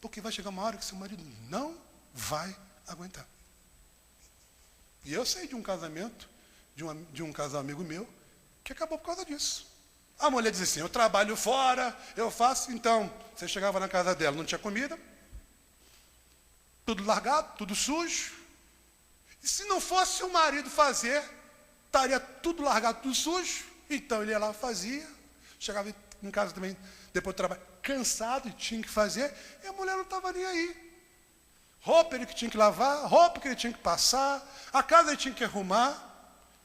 Porque vai chegar uma hora que seu marido não vai aguentar. E eu sei de um casamento, de um casal amigo meu, que acabou por causa disso. A mulher diz assim, eu trabalho fora, eu faço, então, você chegava na casa dela, não tinha comida, tudo largado, tudo sujo. E se não fosse o marido fazer, estaria tudo largado, tudo sujo. Então ele ia lá, fazia, chegava em casa também, depois do trabalho, cansado e tinha que fazer, e a mulher não estava nem aí. Roupa ele que tinha que lavar, roupa que ele tinha que passar, a casa ele tinha que arrumar,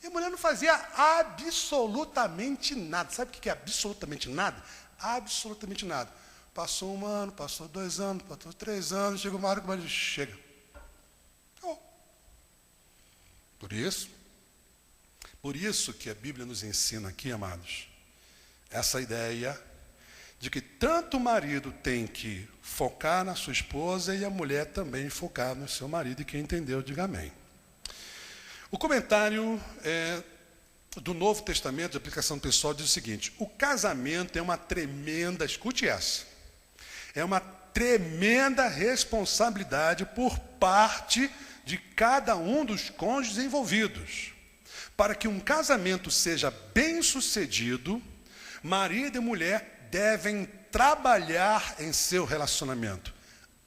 e a mulher não fazia absolutamente nada. Sabe o que é absolutamente nada? Absolutamente nada. Passou 1 ano, passou 2 anos, passou 3 anos, chegou uma hora que o marido chega. Oh, Por isso que a Bíblia nos ensina aqui, amados, essa ideia de que tanto o marido tem que focar na sua esposa e a mulher também focar no seu marido. E quem entendeu, diga amém. O comentário do Novo Testamento, de aplicação pessoal, diz o seguinte: o casamento é uma tremenda, escute essa, é uma tremenda responsabilidade por parte de cada um dos cônjuges envolvidos. Para que um casamento seja bem-sucedido, marido e mulher devem trabalhar em seu relacionamento.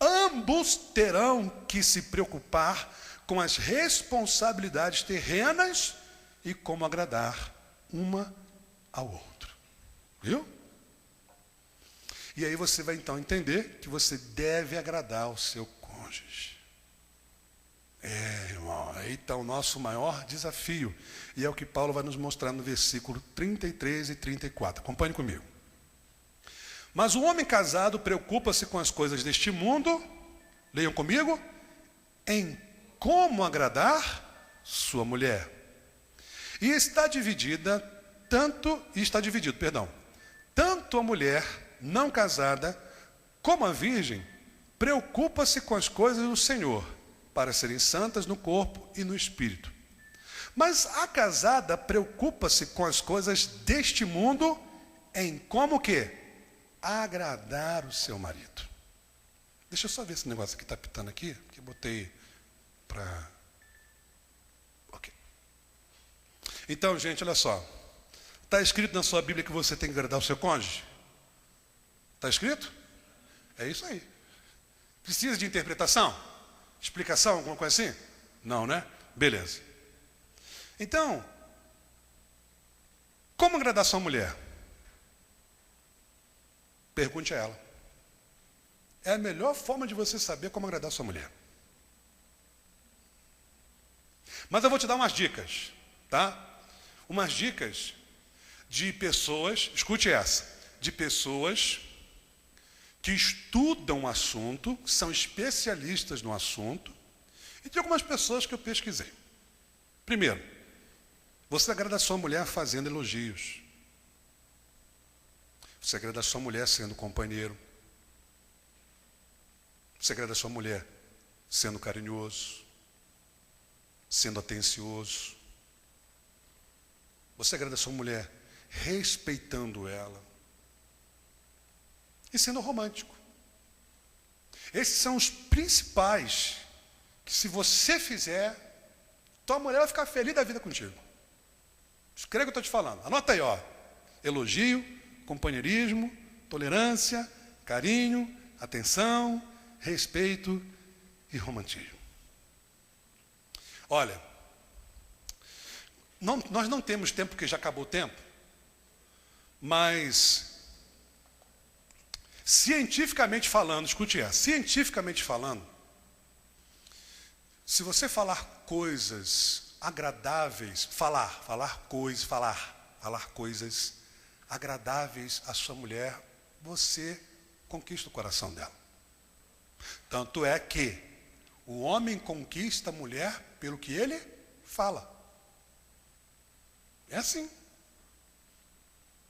Ambos terão que se preocupar com as responsabilidades terrenas e como agradar uma ao outro. Viu? E aí você vai então entender que você deve agradar o seu cônjuge. Irmão, aí está o nosso maior desafio. E é o que Paulo vai nos mostrar no versículo 33 e 34. Acompanhe comigo. Mas o homem casado preocupa-se com as coisas deste mundo, leiam comigo, em como agradar sua mulher. E está dividido, tanto a mulher não casada como a virgem preocupa-se com as coisas do Senhor, para serem santas no corpo e no espírito. Mas a casada preocupa-se com as coisas deste mundo, em como que? Agradar o seu marido. Deixa eu só ver esse negócio que está pitando aqui, que eu botei para... Ok. Então, gente, olha só. Está escrito na sua Bíblia que você tem que agradar o seu cônjuge? Está escrito? É isso aí. Precisa de interpretação? Explicação, alguma coisa assim? Não, né? Beleza. Então, como agradar sua mulher? Pergunte a ela. É a melhor forma de você saber como agradar sua mulher. Mas eu vou te dar umas dicas, tá? Umas dicas de pessoas, escute essa, de pessoas que estudam o assunto, são especialistas no assunto, e de algumas pessoas que eu pesquisei. Primeiro, você agrada a sua mulher fazendo elogios. Você agrada a sua mulher sendo companheiro. Você agrada a sua mulher sendo carinhoso, sendo atencioso. Você agrada a sua mulher respeitando ela e sendo romântico. Esses são os principais que, se você fizer, tua mulher vai ficar feliz da vida contigo. Escreve o que eu estou te falando. Anota aí, ó. Elogio, companheirismo, tolerância, carinho, atenção, respeito e romantismo. Olha, nós não temos tempo porque já acabou o tempo, mas cientificamente falando, escute essa, cientificamente falando, se você falar coisas agradáveis, falar coisas agradáveis à sua mulher, você conquista o coração dela. Tanto é que o homem conquista a mulher pelo que ele fala. É assim.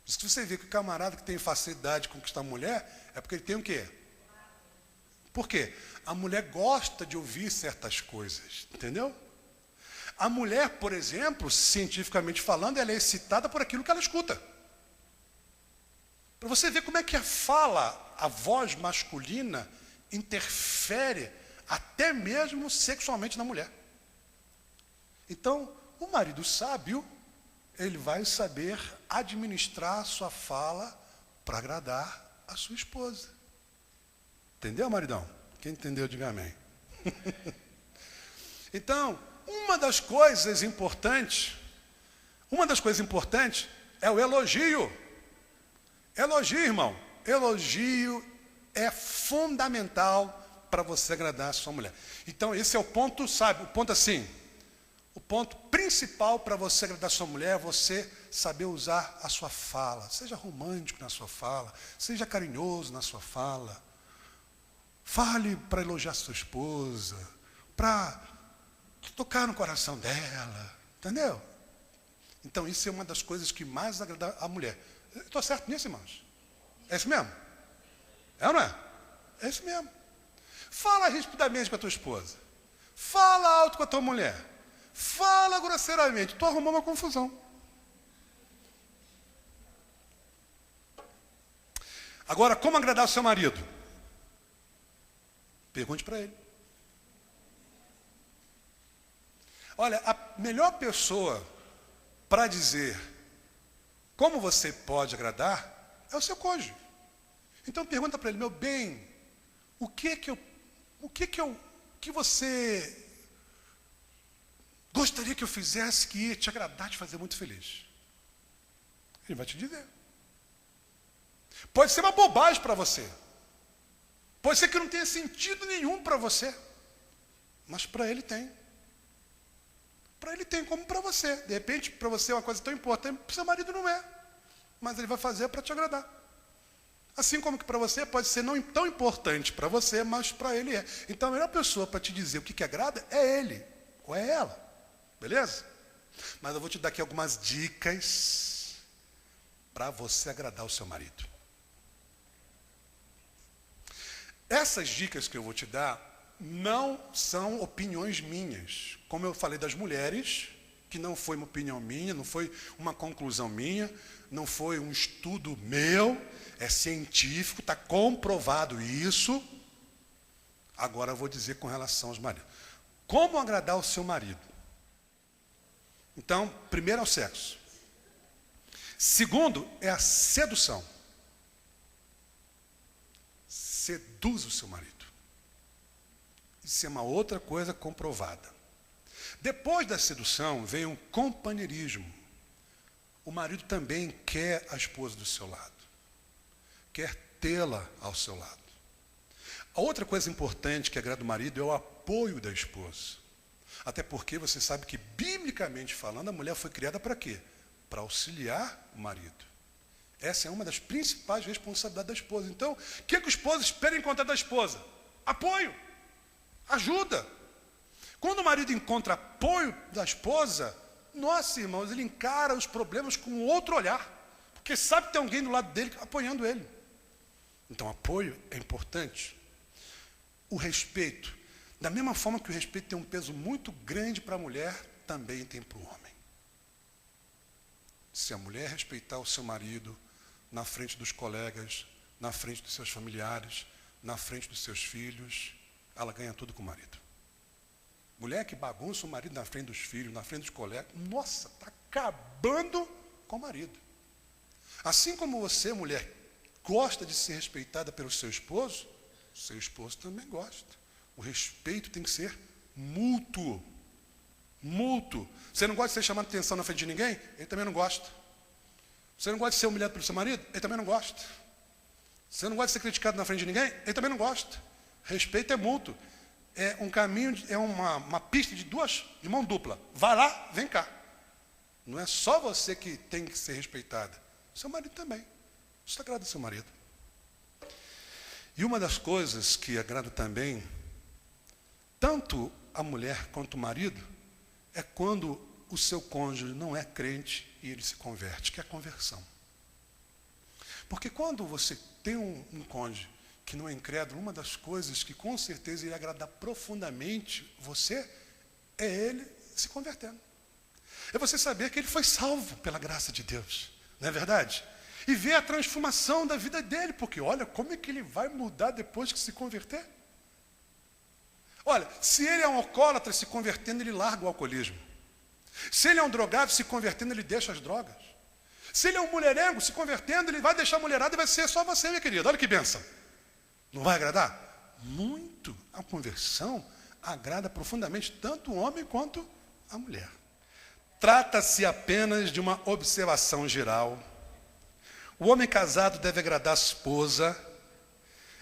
Se você vê que o camarada que tem facilidade de conquistar a mulher, é porque ele tem o quê? Por quê? A mulher gosta de ouvir certas coisas, entendeu? A mulher, por exemplo, cientificamente falando, ela é excitada por aquilo que ela escuta. Para você ver como é que a fala, a voz masculina, interfere até mesmo sexualmente na mulher. Então, o marido sábio, ele vai saber administrar a sua fala para agradar a sua esposa. Entendeu, maridão? Quem entendeu, diga amém. Então, uma das coisas importantes é o elogio. Elogio, irmão. Elogio é fundamental para você agradar a sua mulher. Então, esse é o ponto, sabe? O ponto assim, o ponto principal para você agradar a sua mulher é você saber usar a sua fala. Seja romântico na sua fala, seja carinhoso na sua fala. Fale para elogiar sua esposa, para tocar no coração dela, entendeu? Então, isso é uma das coisas que mais agrada a mulher. Estou certo nisso, irmãos? É isso mesmo? É ou não é? É isso mesmo. Fala rispidamente com a tua esposa. Fala alto com a tua mulher. Fala grosseiramente. Tu arrumou uma confusão. Agora, como agradar o seu marido? Pergunte para ele. Olha, a melhor pessoa para dizer como você pode agradar é o seu cônjuge. Então pergunta para ele, meu bem, o que você gostaria que eu fizesse que ia te agradar, te fazer muito feliz? Ele vai te dizer. Pode ser uma bobagem para você. Pode ser que não tenha sentido nenhum para você. Mas para ele tem. Para ele tem como para você. De repente, para você é uma coisa tão importante, para o seu marido não é. Mas ele vai fazer para te agradar. Assim como que para você pode ser não tão importante para você, mas para ele é. Então a melhor pessoa para te dizer o que agrada é ele, ou é ela. Beleza? Mas eu vou te dar aqui algumas dicas para você agradar o seu marido. Essas dicas que eu vou te dar não são opiniões minhas. Como eu falei das mulheres, que não foi uma opinião minha, não foi uma conclusão minha, não foi um estudo meu, é científico, está comprovado isso. Agora eu vou dizer com relação aos maridos. Como agradar o seu marido? Então, primeiro é o sexo. Segundo é a sedução. Seduz o seu marido. Isso é uma outra coisa comprovada. Depois da sedução vem um companheirismo. O marido também quer a esposa do seu lado. Quer tê-la ao seu lado. A outra coisa importante que agrada o marido é o apoio da esposa. Até porque você sabe que, biblicamente falando, a mulher foi criada para quê? Para auxiliar o marido. Essa é uma das principais responsabilidades da esposa. Então, o que o esposo espera encontrar da esposa? Apoio. Ajuda. Quando o marido encontra apoio da esposa, nossa, irmãos, ele encara os problemas com outro olhar. Porque sabe que tem alguém do lado dele apoiando ele. Então, apoio é importante. O respeito. Da mesma forma que o respeito tem um peso muito grande para a mulher, também tem para o homem. Se a mulher respeitar o seu marido na frente dos colegas, na frente dos seus familiares, na frente dos seus filhos, ela ganha tudo com o marido. Mulher que bagunça o marido na frente dos filhos, na frente dos colegas, nossa, está acabando com o marido. Assim como você, mulher, gosta de ser respeitada pelo seu esposo também gosta. O respeito tem que ser mútuo. Mútuo. Você não gosta de ser chamado de atenção na frente de ninguém? Ele também não gosta. Você não gosta de ser humilhado pelo seu marido? Ele também não gosta. Você não gosta de ser criticado na frente de ninguém? Ele também não gosta. Respeito é mútuo. É um caminho, é uma pista de mão dupla. Vai lá, vem cá. Não é só você que tem que ser respeitada. Seu marido também. Isso agrada ao seu marido. E uma das coisas que agrada também, tanto a mulher quanto o marido, é quando o seu cônjuge não é crente e ele se converte, que é a conversão. Porque quando você tem um cônjuge que não é incrédulo, uma das coisas que com certeza irá agradar profundamente você, é ele se convertendo. É você saber que ele foi salvo pela graça de Deus, não é verdade? E ver a transformação da vida dele, porque olha, como é que ele vai mudar depois que se converter? Olha, se ele é um alcoólatra se convertendo, ele larga o alcoolismo. Se ele é um drogado se convertendo, ele deixa as drogas. Se ele é um mulherengo se convertendo, ele vai deixar a mulherada e vai ser só você, minha querida. Olha que bênção. Não vai agradar? Muito. A conversão agrada profundamente tanto o homem quanto a mulher. Trata-se apenas de uma observação geral. O homem casado deve agradar a esposa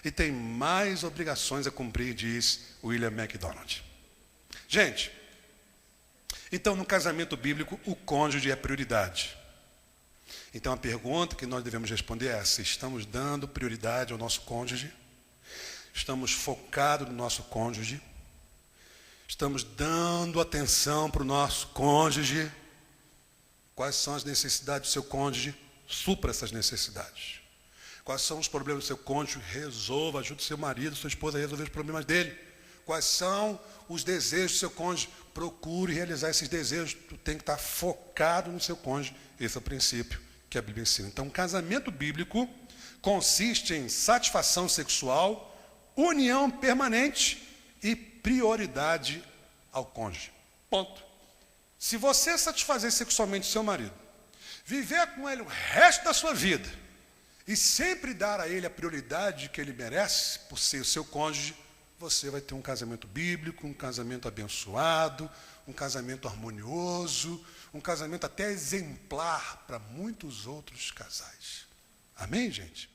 e tem mais obrigações a cumprir, diz William MacDonald. Gente, então no casamento bíblico o cônjuge é prioridade. Então a pergunta que nós devemos responder é essa: estamos dando prioridade ao nosso cônjuge? Estamos focados no nosso cônjuge? Estamos dando atenção para o nosso cônjuge. Quais são as necessidades do seu cônjuge? Supra essas necessidades. Quais são os problemas do seu cônjuge? Resolva, ajude seu marido, sua esposa a resolver os problemas dele. Quais são os desejos do seu cônjuge? Procure realizar esses desejos. Tu tem que estar focado no seu cônjuge. Esse é o princípio que a Bíblia ensina. Então, casamento bíblico consiste em satisfação sexual, união permanente e prioridade ao cônjuge. Ponto. Se você satisfazer sexualmente seu marido, viver com ele o resto da sua vida e sempre dar a ele a prioridade que ele merece por ser o seu cônjuge, você vai ter um casamento bíblico, um casamento abençoado, um casamento harmonioso, um casamento até exemplar para muitos outros casais. Amém, gente?